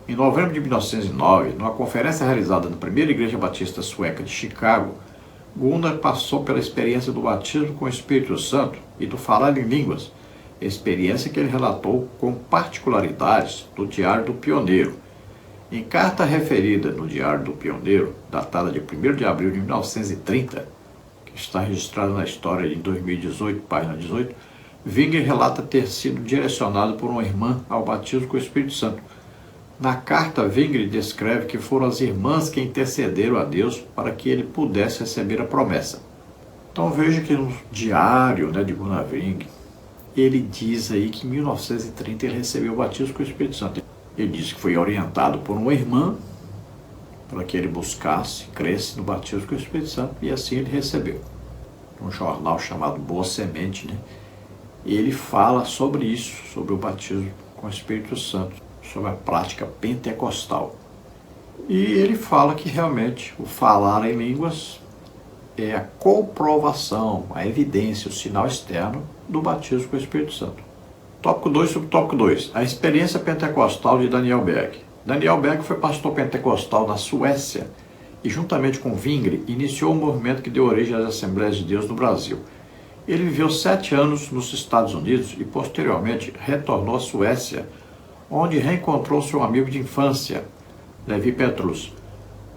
Em novembro de 1909, numa conferência realizada na primeira igreja batista sueca de Chicago, Gunnar passou pela experiência do batismo com o Espírito Santo e do falar em línguas, experiência que ele relatou com particularidades do Diário do Pioneiro. Em carta referida no Diário do Pioneiro, datada de 1º de abril de 1930, que está registrada na história de 2018, página 18, Winger relata ter sido direcionado por uma irmã ao batismo com o Espírito Santo. Na carta, Winger descreve que foram as irmãs que intercederam a Deus para que ele pudesse receber a promessa. Então veja que no diário, né, de Gunaving, ele diz aí que em 1930 ele recebeu o batismo com o Espírito Santo. Ele diz que foi orientado por uma irmã para que ele buscasse, cresce no batismo com o Espírito Santo, e assim ele recebeu. Um jornal chamado Boa Semente, né? E ele fala sobre isso, sobre o batismo com o Espírito Santo, sobre a prática pentecostal. E ele fala que realmente o falar em línguas é a comprovação, a evidência, o sinal externo do batismo com o Espírito Santo. Tópico 2, subtópico 2. A experiência pentecostal de Daniel Berg. Daniel Berg foi pastor pentecostal na Suécia e, juntamente com Vingre, iniciou um movimento que deu origem às Assembleias de Deus no Brasil. Ele viveu 7 anos nos Estados Unidos e, posteriormente, retornou à Suécia, onde reencontrou seu amigo de infância, Levi Petrus,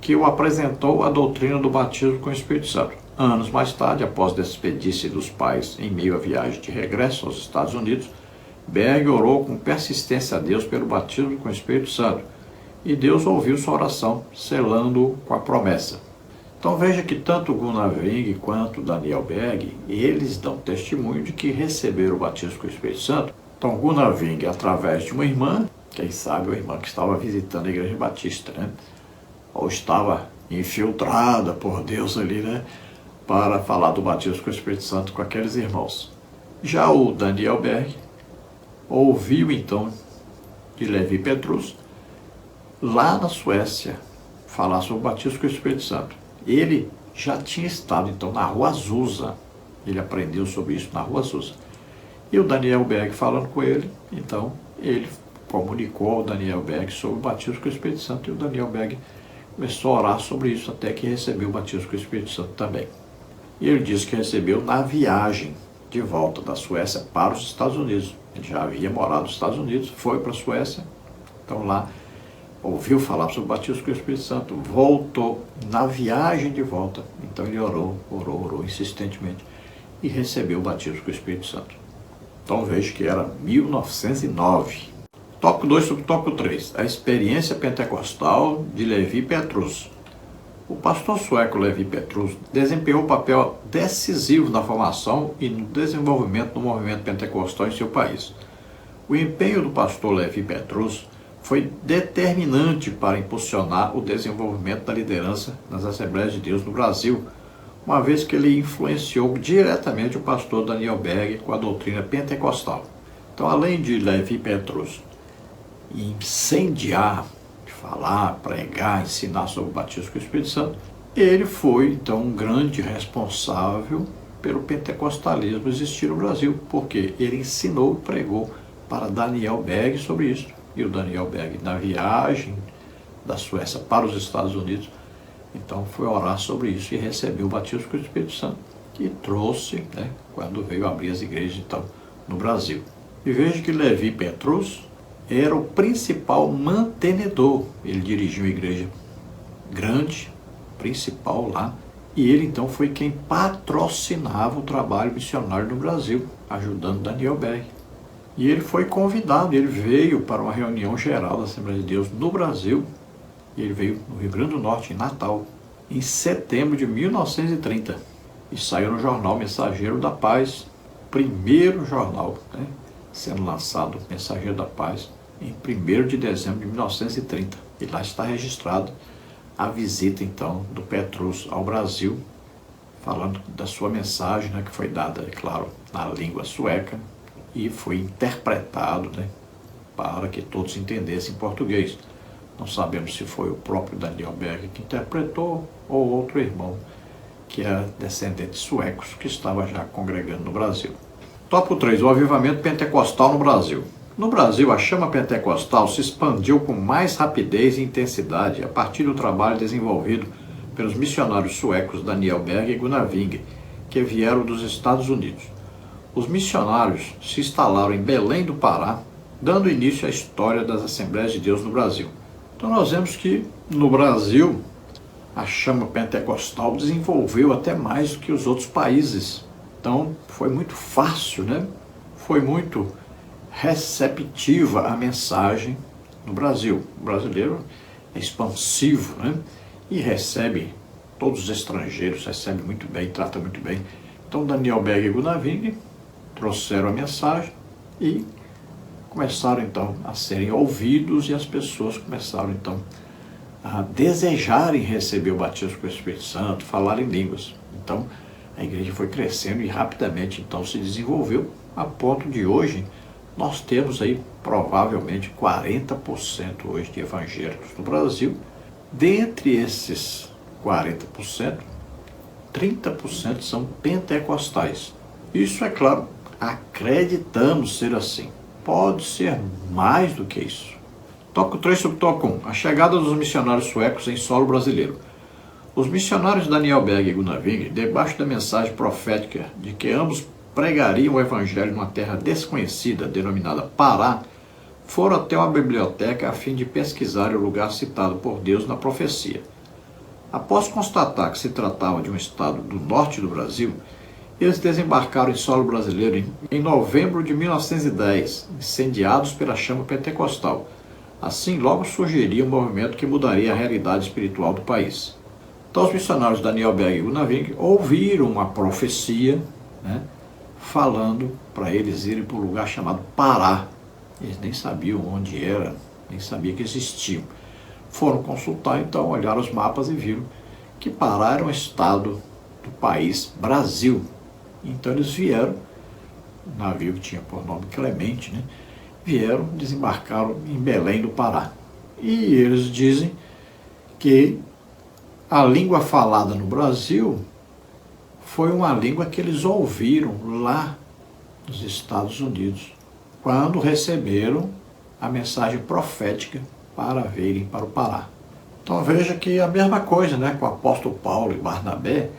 que o apresentou à doutrina do batismo com o Espírito Santo. Anos mais tarde, após despedir-se dos pais em meio à viagem de regresso aos Estados Unidos, Berg orou com persistência a Deus pelo batismo com o Espírito Santo, e Deus ouviu sua oração, selando-o com a promessa. Então veja que tanto Gunnar Ving quanto Daniel Berg, eles dão testemunho de que receberam o batismo com o Espírito Santo. Então Gunnar Ving, através de uma irmã, quem sabe uma irmã que estava visitando a Igreja Batista, né? Ou estava infiltrada por Deus ali, né? Para falar do batismo com o Espírito Santo com aqueles irmãos. Já o Daniel Berg ouviu então de Levi Petrus, lá na Suécia, falar sobre o batismo com o Espírito Santo. Ele já tinha estado então na Rua Azusa, ele aprendeu sobre isso na Rua Azusa. E o Daniel Berg falando com ele, então ele comunicou ao Daniel Berg sobre o batismo com o Espírito Santo, e o Daniel Berg começou a orar sobre isso até que recebeu o batismo com o Espírito Santo também. E ele disse que recebeu na viagem de volta da Suécia para os Estados Unidos. Ele já havia morado nos Estados Unidos, foi para a Suécia, então lá ouviu falar sobre o batismo com o Espírito Santo, voltou na viagem de volta, então ele orou insistentemente e recebeu o batismo com o Espírito Santo. Então veja que era 1909. Tópico 2 sobre tópico 3, a experiência pentecostal de Levi Petrus. O pastor sueco Levi Petrus desempenhou um papel decisivo na formação e no desenvolvimento do movimento pentecostal em seu país. O empenho do pastor Levi Petrus foi determinante para impulsionar o desenvolvimento da liderança nas Assembleias de Deus no Brasil, uma vez que ele influenciou diretamente o pastor Daniel Berg com a doutrina pentecostal. Então, além de Levi Petrus incendiar, falar, pregar, ensinar sobre o batismo com o Espírito Santo, ele foi, então, um grande responsável pelo pentecostalismo existir no Brasil, porque ele ensinou, pregou para Daniel Berg sobre isso. E o Daniel Berg, na viagem da Suécia para os Estados Unidos, então foi orar sobre isso e recebeu o batismo com o Espírito Santo, que trouxe, né, quando veio abrir as igrejas, então, no Brasil. E veja que Levi Petrus era o principal mantenedor. Ele dirigiu uma igreja grande, principal lá, e ele então foi quem patrocinava o trabalho missionário no Brasil, ajudando Daniel Berg. E ele foi convidado, ele veio para uma reunião geral da Assembleia de Deus no Brasil, e ele veio no Rio Grande do Norte, em Natal, em setembro de 1930, e saiu no jornal Mensageiro da Paz, primeiro jornal, né, sendo lançado Mensageiro da Paz, em 1º de dezembro de 1930. E lá está registrado a visita, então, do Petrus ao Brasil, falando da sua mensagem, né, que foi dada, é claro, na língua sueca, e foi interpretado, né, para que todos entendessem português. Não sabemos se foi o próprio Daniel Berg que interpretou ou outro irmão que era descendente de suecos que estava já congregando no Brasil. Tópico 3, o avivamento pentecostal no Brasil. No Brasil, a chama pentecostal se expandiu com mais rapidez e intensidade a partir do trabalho desenvolvido pelos missionários suecos Daniel Berg e Gunnar Ving, que vieram dos Estados Unidos. Os missionários se instalaram em Belém do Pará, dando início à história das Assembleias de Deus no Brasil. Então nós vemos que no Brasil a chama pentecostal desenvolveu até mais do que os outros países. Então foi muito fácil, né? Foi muito receptiva a mensagem no Brasil. O brasileiro é expansivo, né? E recebe todos os estrangeiros, recebe muito bem, trata muito bem. Então Daniel Berg e Gunnar Ving trouxeram a mensagem e começaram então a serem ouvidos, e as pessoas começaram então a desejarem receber o batismo com o Espírito Santo, falar em línguas. Então a igreja foi crescendo e rapidamente então se desenvolveu, a ponto de hoje nós temos aí provavelmente 40% hoje de evangélicos no Brasil. Dentre esses 40%, 30% são pentecostais. Isso, é claro, acreditamos ser assim. Pode ser mais do que isso. Tópico 3 sobre tópico 1. A chegada dos missionários suecos em solo brasileiro. Os missionários Daniel Berg e Gunnar Wingre, debaixo da mensagem profética de que ambos pregariam o evangelho numa terra desconhecida, denominada Pará, foram até uma biblioteca a fim de pesquisar o lugar citado por Deus na profecia. Após constatar que se tratava de um estado do norte do Brasil, eles desembarcaram em solo brasileiro em novembro de 1910, incendiados pela chama pentecostal. Assim, logo surgiria um movimento que mudaria a realidade espiritual do país. Então, os missionários Daniel Berg e Gunnar Wingre ouviram uma profecia, falando para eles irem para um lugar chamado Pará. Eles nem sabiam onde era, nem sabiam que existiam. Foram consultar, então, olharam os mapas e viram que Pará era um estado do país Brasil. Então eles vieram, o navio que tinha por nome Clemente, vieram, desembarcaram em Belém do Pará. E eles dizem que a língua falada no Brasil foi uma língua que eles ouviram lá nos Estados Unidos, quando receberam a mensagem profética para virem para o Pará. Então veja que a mesma coisa, com o apóstolo Paulo e Barnabé,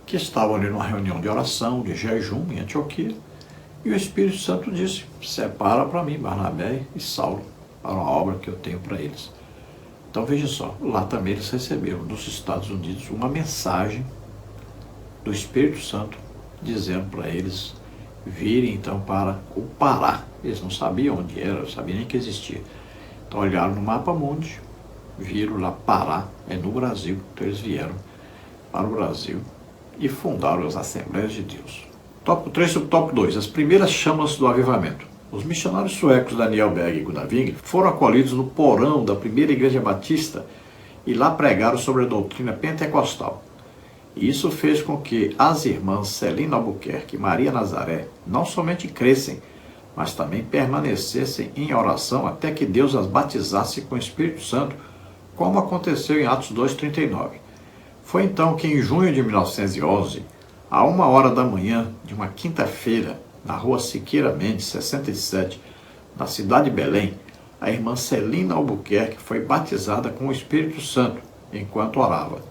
que estavam ali numa reunião de oração, de jejum em Antioquia, e o Espírito Santo disse: separa para mim Barnabé e Saulo para uma obra que eu tenho para eles. Então veja só, lá também eles receberam dos Estados Unidos uma mensagem do Espírito Santo dizendo para eles virem então para o Pará. Eles não sabiam onde era, não sabiam nem que existia. Então olharam no mapa mundi, viram lá Pará, é no Brasil. Então eles vieram para o Brasil e fundaram as Assembleias de Deus. Tópico 3 sobre tópico 2, as primeiras chamas do avivamento. Os missionários suecos Daniel Berg e Gunnar Wingre foram acolhidos no porão da primeira igreja batista e lá pregaram sobre a doutrina pentecostal. E isso fez com que as irmãs Celina Albuquerque e Maria Nazaré não somente crescem, mas também permanecessem em oração até que Deus as batizasse com o Espírito Santo, como aconteceu em Atos 2,39. Foi então que em junho de 1911, a 1h da manhã de uma quinta-feira, na rua Siqueira Mendes, 67, na cidade de Belém, a irmã Celina Albuquerque foi batizada com o Espírito Santo enquanto orava.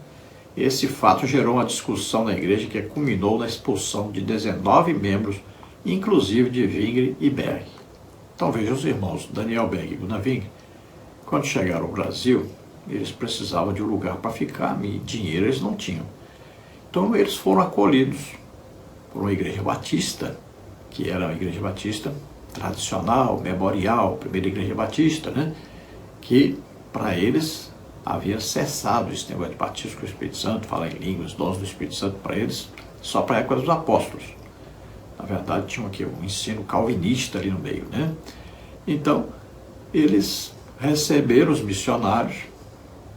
Esse fato gerou uma discussão na igreja que culminou na expulsão de 19 membros, inclusive de Wingre e Berg. Então veja, os irmãos Daniel Berg e Gunnar Wingre, quando chegaram ao Brasil, eles precisavam de um lugar para ficar e dinheiro eles não tinham. Então eles foram acolhidos por uma igreja batista, que era uma igreja batista tradicional, memorial, primeira igreja batista, que para eles havia cessado esse negócio de batismo com o Espírito Santo, falar em línguas, dons do Espírito Santo para eles, só para a época dos apóstolos. Na verdade tinha aqui um ensino calvinista ali no meio, Então eles receberam os missionários,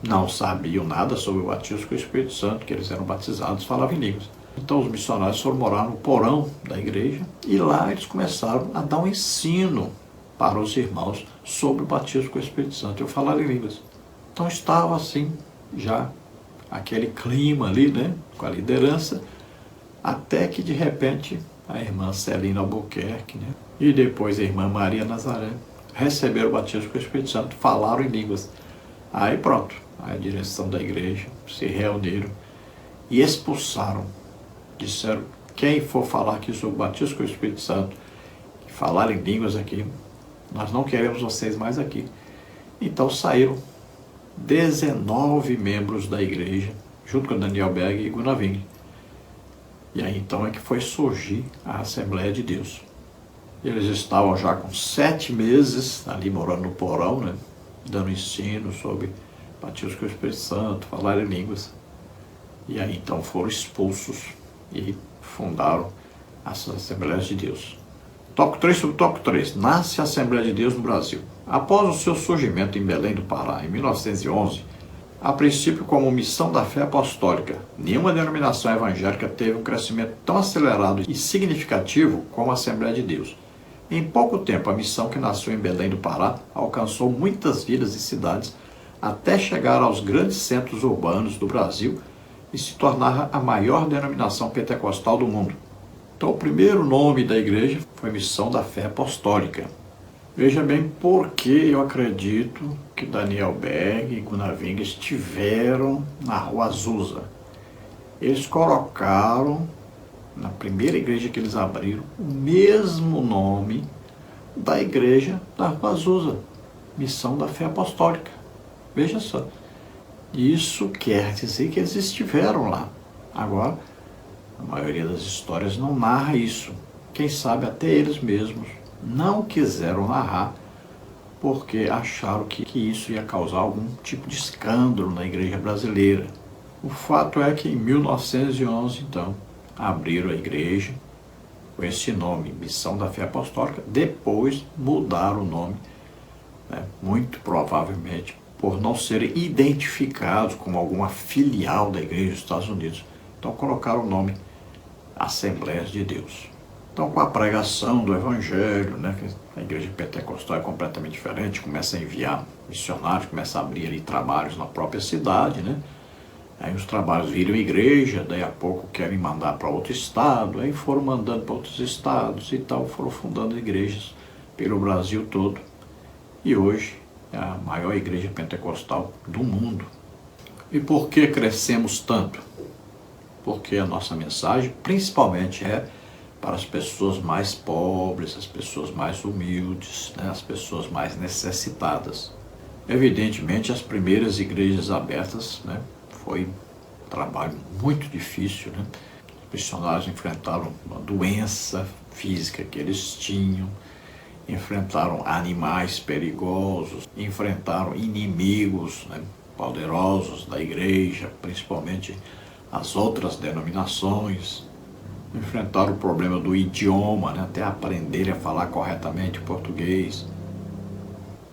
não sabiam nada sobre o batismo com o Espírito Santo, que eles eram batizados, falavam em línguas. Então os missionários foram morar no porão da igreja e lá eles começaram a dar um ensino para os irmãos sobre o batismo com o Espírito Santo. Eu falava em línguas. Então estava assim, já aquele clima ali, com a liderança, até que de repente a irmã Celina Albuquerque, e depois a irmã Maria Nazaré receberam o batismo com o Espírito Santo, falaram em línguas. Aí pronto, a direção da igreja se reuniram e expulsaram. Disseram: quem for falar aqui sobre o batismo com o Espírito Santo, falar em línguas aqui, nós não queremos vocês mais aqui. Então saíram 19 membros da igreja, junto com Daniel Berg e Gunnar Wingre. E aí então é que foi surgir a Assembleia de Deus. Eles estavam já com 7 meses ali morando no porão, dando ensino sobre batismo com o Espírito Santo, falar em línguas. E aí então foram expulsos e fundaram as Assembleias de Deus. Tópico 3 sobre tópico 3. Nasce a Assembleia de Deus no Brasil. Após o seu surgimento em Belém do Pará, em 1911, a princípio como missão da fé apostólica, nenhuma denominação evangélica teve um crescimento tão acelerado e significativo como a Assembleia de Deus. Em pouco tempo, a missão que nasceu em Belém do Pará alcançou muitas vilas e cidades até chegar aos grandes centros urbanos do Brasil e se tornar a maior denominação pentecostal do mundo. Então, o primeiro nome da igreja foi Missão da Fé Apostólica. Veja bem por que eu acredito que Daniel Berg e Gunnar Wing estiveram na Rua Azusa. Eles colocaram, na primeira igreja que eles abriram, o mesmo nome da igreja da Rua Azusa, Missão da Fé Apostólica. Veja só. Isso quer dizer que eles estiveram lá. Agora, a maioria das histórias não narra isso. Quem sabe até eles mesmos não quiseram narrar porque acharam que isso ia causar algum tipo de escândalo na igreja brasileira. O fato é que em 1911, então, abriram a igreja com esse nome, Missão da Fé Apostólica. Depois mudaram o nome, né, muito provavelmente por não serem identificados como alguma filial da igreja dos Estados Unidos. Então colocaram o nome Assembleias de Deus. Então, com a pregação do Evangelho, né, a igreja pentecostal é completamente diferente, começa a enviar missionários, começa a abrir ali trabalhos na própria cidade, né? Aí os trabalhos viram igreja, daí a pouco querem mandar para outro estado, aí foram mandando para outros estados e tal, foram fundando igrejas pelo Brasil todo. E hoje é a maior igreja pentecostal do mundo. E por que crescemos tanto? Porque a nossa mensagem principalmente é para as pessoas mais pobres, as pessoas mais humildes, né, as pessoas mais necessitadas. Evidentemente, as primeiras igrejas abertas, né, foi um trabalho muito difícil, né? Os missionários enfrentaram uma doença física que eles tinham, enfrentaram animais perigosos, enfrentaram inimigos, né, poderosos da igreja, principalmente as outras denominações, enfrentaram o problema do idioma, né, até aprenderem a falar corretamente o português,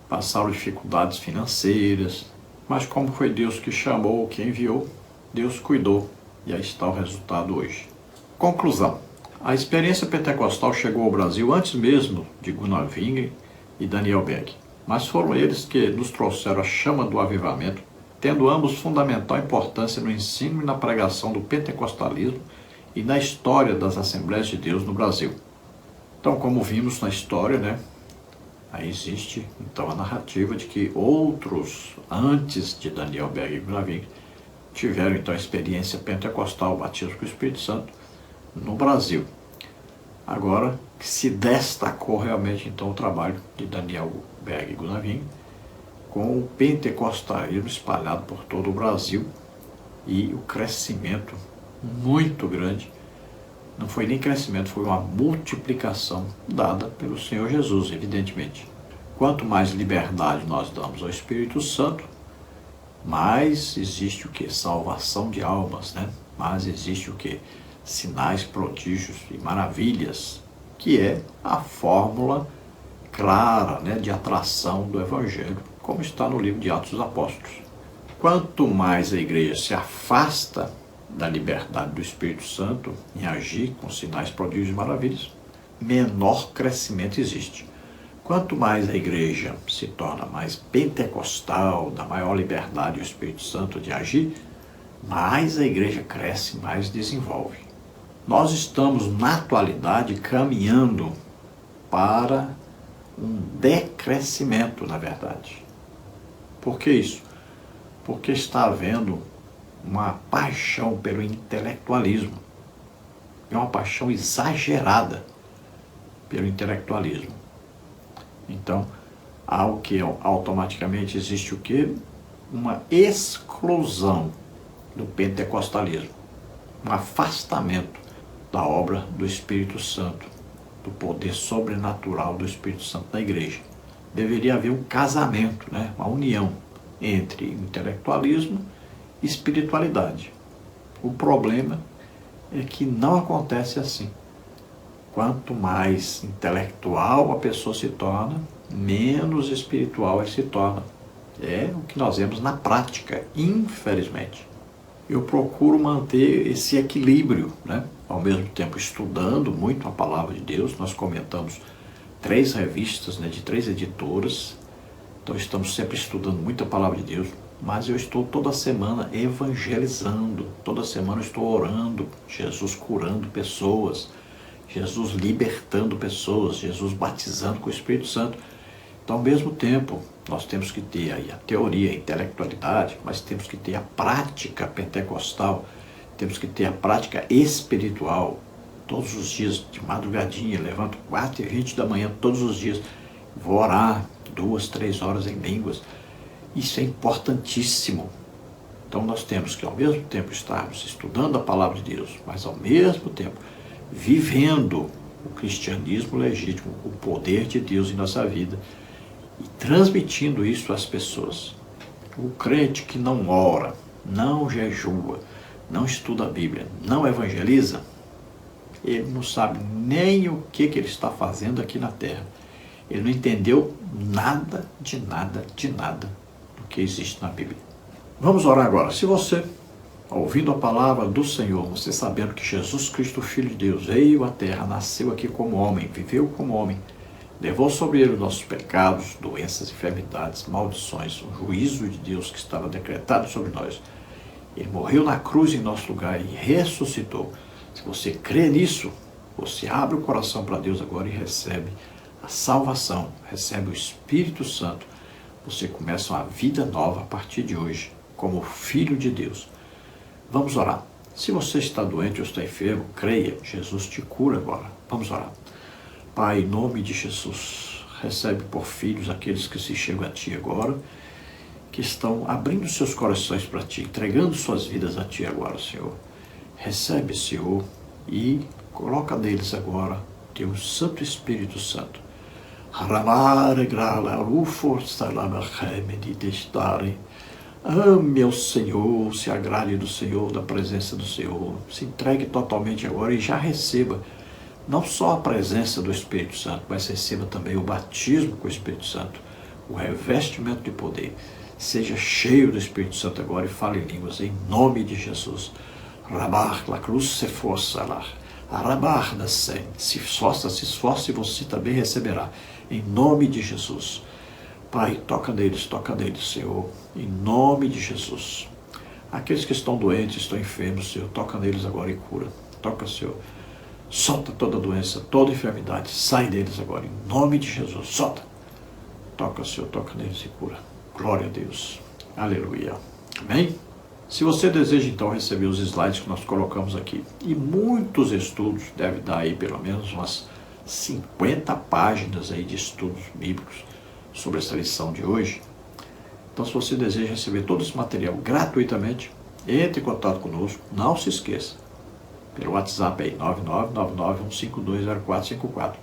passaram dificuldades financeiras, mas como foi Deus que chamou, que enviou, Deus cuidou, e aí está o resultado hoje. Conclusão. A experiência pentecostal chegou ao Brasil antes mesmo de Gunnar Wing e Daniel Berg, mas foram eles que nos trouxeram a chama do avivamento, tendo ambos fundamental importância no ensino e na pregação do pentecostalismo e na história das Assembleias de Deus no Brasil. Então, como vimos na história, né, aí existe então a narrativa de que outros, antes de Daniel Berg e Gunnar Wing, tiveram então a experiência pentecostal, o batismo com o Espírito Santo, no Brasil. Agora, que se destacou realmente então o trabalho de Daniel Berg e Gunnar Wing com o pentecostalismo espalhado por todo o Brasil e o crescimento muito grande. Não foi nem crescimento, foi uma multiplicação dada pelo Senhor Jesus, evidentemente. Quanto mais liberdade nós damos ao Espírito Santo, mais existe o que? Salvação de almas, né? Mais existe o que? Sinais, prodígios e maravilhas, que é a fórmula clara, né, de atração do Evangelho, como está no livro de Atos dos Apóstolos. Quanto mais a igreja se afasta da liberdade do Espírito Santo em agir com sinais, prodígios e maravilhas, menor crescimento existe. Quanto mais a igreja se torna mais pentecostal, da maior liberdade do Espírito Santo de agir, mais a igreja cresce, mais desenvolve. Nós estamos, na atualidade, caminhando para um decrescimento, na verdade. Por que isso? Porque está havendo uma paixão pelo intelectualismo. É uma paixão exagerada pelo intelectualismo. Então, há o que automaticamente existe o quê? Uma exclusão do pentecostalismo, um afastamento da obra do Espírito Santo, do poder sobrenatural do Espírito Santo na igreja. Deveria haver um casamento, né? Uma união entre intelectualismo e espiritualidade. O problema é que não acontece assim. Quanto mais intelectual a pessoa se torna, menos espiritual ela se torna. É o que nós vemos na prática, infelizmente. Eu procuro manter esse equilíbrio, né? Ao mesmo tempo estudando muito a palavra de Deus. Nós comentamos 3 revistas, né, de 3 editoras, então estamos sempre estudando muito a palavra de Deus, mas eu estou toda semana evangelizando, toda semana eu estou orando, Jesus curando pessoas, Jesus libertando pessoas, Jesus batizando com o Espírito Santo. Então, ao mesmo tempo, nós temos que ter aí a teoria, a intelectualidade, mas temos que ter a prática pentecostal, temos que ter a prática espiritual. Todos os dias, de madrugadinha, levanto 4h20 da manhã, todos os dias, vou orar 2, 3 horas em línguas. Isso é importantíssimo. Então nós temos que ao mesmo tempo estarmos estudando a palavra de Deus, mas ao mesmo tempo vivendo o cristianismo legítimo, o poder de Deus em nossa vida e transmitindo isso às pessoas. O crente que não ora, não jejua, não estuda a Bíblia, não evangeliza, ele não sabe nem o que ele está fazendo aqui na terra. Ele não entendeu nada do que existe na Bíblia. Vamos orar agora. Se você, ouvindo a palavra do Senhor, você sabendo que Jesus Cristo, Filho de Deus, veio à terra, nasceu aqui como homem, viveu como homem, levou sobre ele os nossos pecados, doenças, enfermidades, maldições, o juízo de Deus que estava decretado sobre nós. Ele morreu na cruz em nosso lugar e ressuscitou. Se você crê nisso, você abre o coração para Deus agora e recebe a salvação, recebe o Espírito Santo. Você começa uma vida nova a partir de hoje, como filho de Deus. Vamos orar. Se você está doente ou está enfermo, creia, Jesus te cura agora. Vamos orar. Pai, em nome de Jesus, recebe por filhos aqueles que se chegam a Ti agora, que estão abrindo seus corações para Ti, entregando suas vidas a Ti agora, Senhor. Recebe, Senhor, e coloca neles agora Teu Santo Espírito Santo. Ame ao Senhor, se agrade do Senhor, da presença do Senhor. Se entregue totalmente agora e já receba não só a presença do Espírito Santo, mas receba também o batismo com o Espírito Santo, o revestimento de poder. Seja cheio do Espírito Santo agora e fale em línguas, em nome de Jesus. Rabar, la cruz se força lá. Arabar da sé. Se esforce e você também receberá. Em nome de Jesus. Pai, toca neles, Senhor. Em nome de Jesus. Aqueles que estão doentes, estão enfermos, Senhor, toca neles agora e cura. Toca, Senhor. Solta toda doença, toda enfermidade. Sai deles agora, em nome de Jesus. Solta. Toca, Senhor, toca neles e cura. Glória a Deus. Aleluia. Amém? Se você deseja, então, receber os slides que nós colocamos aqui, e muitos estudos, deve dar aí pelo menos umas 50 páginas aí de estudos bíblicos sobre essa lição de hoje. Então, se você deseja receber todo esse material gratuitamente, entre em contato conosco, não se esqueça, pelo WhatsApp aí, 99991520454.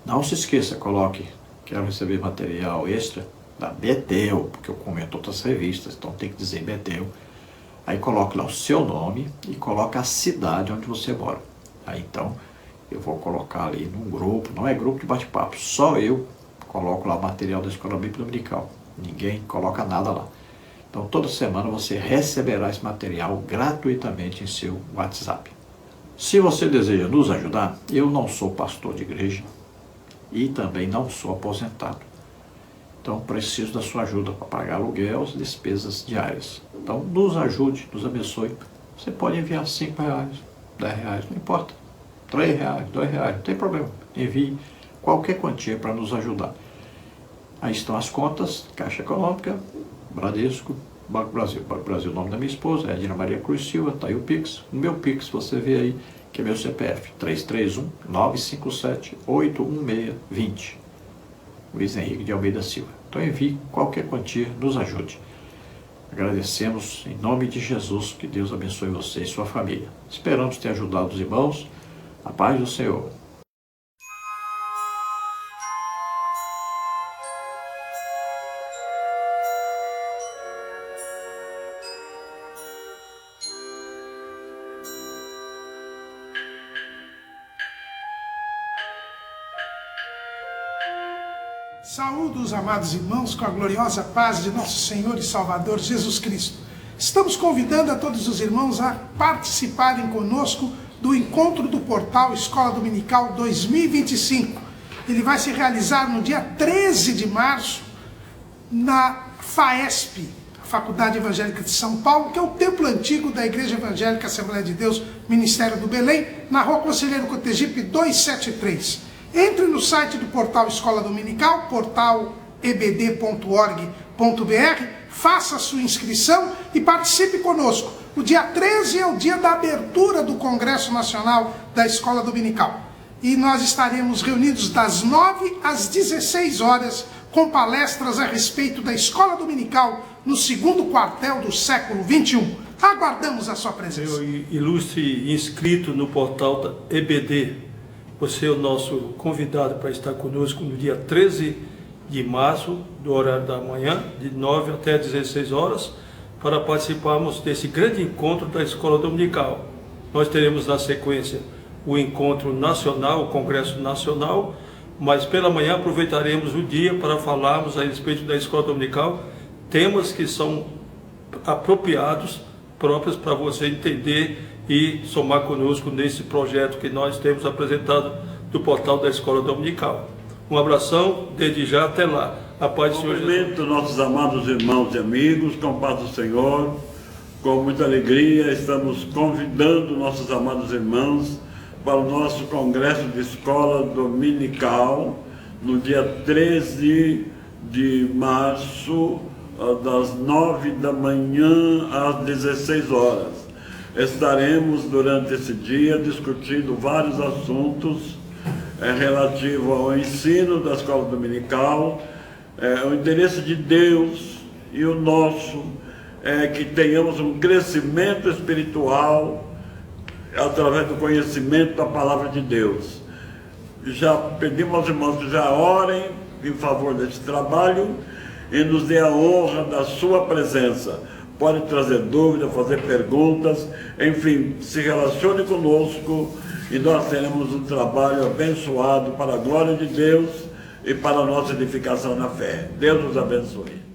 Não se esqueça, coloque, quero receber material extra da Betel, porque eu comento outras revistas, então tem que dizer Betel. Aí coloque lá o seu nome e coloque a cidade onde você mora. Aí então eu vou colocar ali num grupo, não é grupo de bate-papo, só eu coloco lá o material da Escola Bíblica Dominical. Ninguém coloca nada lá. Então toda semana você receberá esse material gratuitamente em seu WhatsApp. Se você deseja nos ajudar, eu não sou pastor de igreja e também não sou aposentado. Então preciso da sua ajuda para pagar aluguel, as despesas diárias. Então nos ajude, nos abençoe. Você pode enviar R$5, R$10, não importa. R$3, R$2, não tem problema. Envie qualquer quantia para nos ajudar. Aí estão as contas, Caixa Econômica, Bradesco, Banco Brasil. Banco Brasil, o nome da minha esposa é Edna Maria Cruz Silva, está aí o Pix. O meu Pix, você vê aí, que é meu CPF, 331-957-816-20. Luiz Henrique de Almeida Silva. Então envie qualquer quantia, nos ajude. Agradecemos em nome de Jesus, que Deus abençoe você e sua família. Esperamos ter ajudado os irmãos. A paz do Senhor. Saúdo os amados irmãos com a gloriosa paz de nosso Senhor e Salvador Jesus Cristo. Estamos convidando a todos os irmãos a participarem conosco do encontro do portal Escola Dominical 2025. Ele vai se realizar no dia 13 de março na FAESP, a Faculdade Evangélica de São Paulo, que é o templo antigo da Igreja Evangélica Assembleia de Deus, Ministério do Belém, na Rua Conselheiro Cotegipe 273. Entre no site do portal Escola Dominical, portal faça a sua inscrição e participe conosco. O dia 13 é o dia da abertura do Congresso Nacional da Escola Dominical. E nós estaremos reunidos das 9 às 16 horas com palestras a respeito da Escola Dominical no segundo quartel do século XXI. Aguardamos a sua presença. Ilustre inscrito no portal da EBD, você é o nosso convidado para estar conosco no dia 13 de março, do horário da manhã, de 9 até 16 horas, para participarmos desse grande encontro da Escola Dominical. Nós teremos na sequência o encontro nacional, o Congresso Nacional, mas pela manhã aproveitaremos o dia para falarmos a respeito da Escola Dominical, temas que são apropriados, próprios para você entender e somar conosco nesse projeto que nós temos apresentado do portal da Escola Dominical. Um abração, desde já, até lá. A paz do Senhor Jesus. Cumprimento nossos amados irmãos e amigos, com paz do Senhor, com muita alegria, estamos convidando nossos amados irmãos para o nosso Congresso de Escola Dominical, no dia 13 de março, das 9 da manhã às 16 horas. Estaremos durante esse dia discutindo vários assuntos relativo ao ensino da escola dominical. O interesse de Deus e o nosso é que tenhamos um crescimento espiritual através do conhecimento da palavra de Deus. Já pedimos aos irmãos que já orem em favor desse trabalho e nos dê a honra da sua presença. Pode trazer dúvidas, fazer perguntas, enfim, se relacione conosco e nós teremos um trabalho abençoado para a glória de Deus e para a nossa edificação na fé. Deus nos abençoe.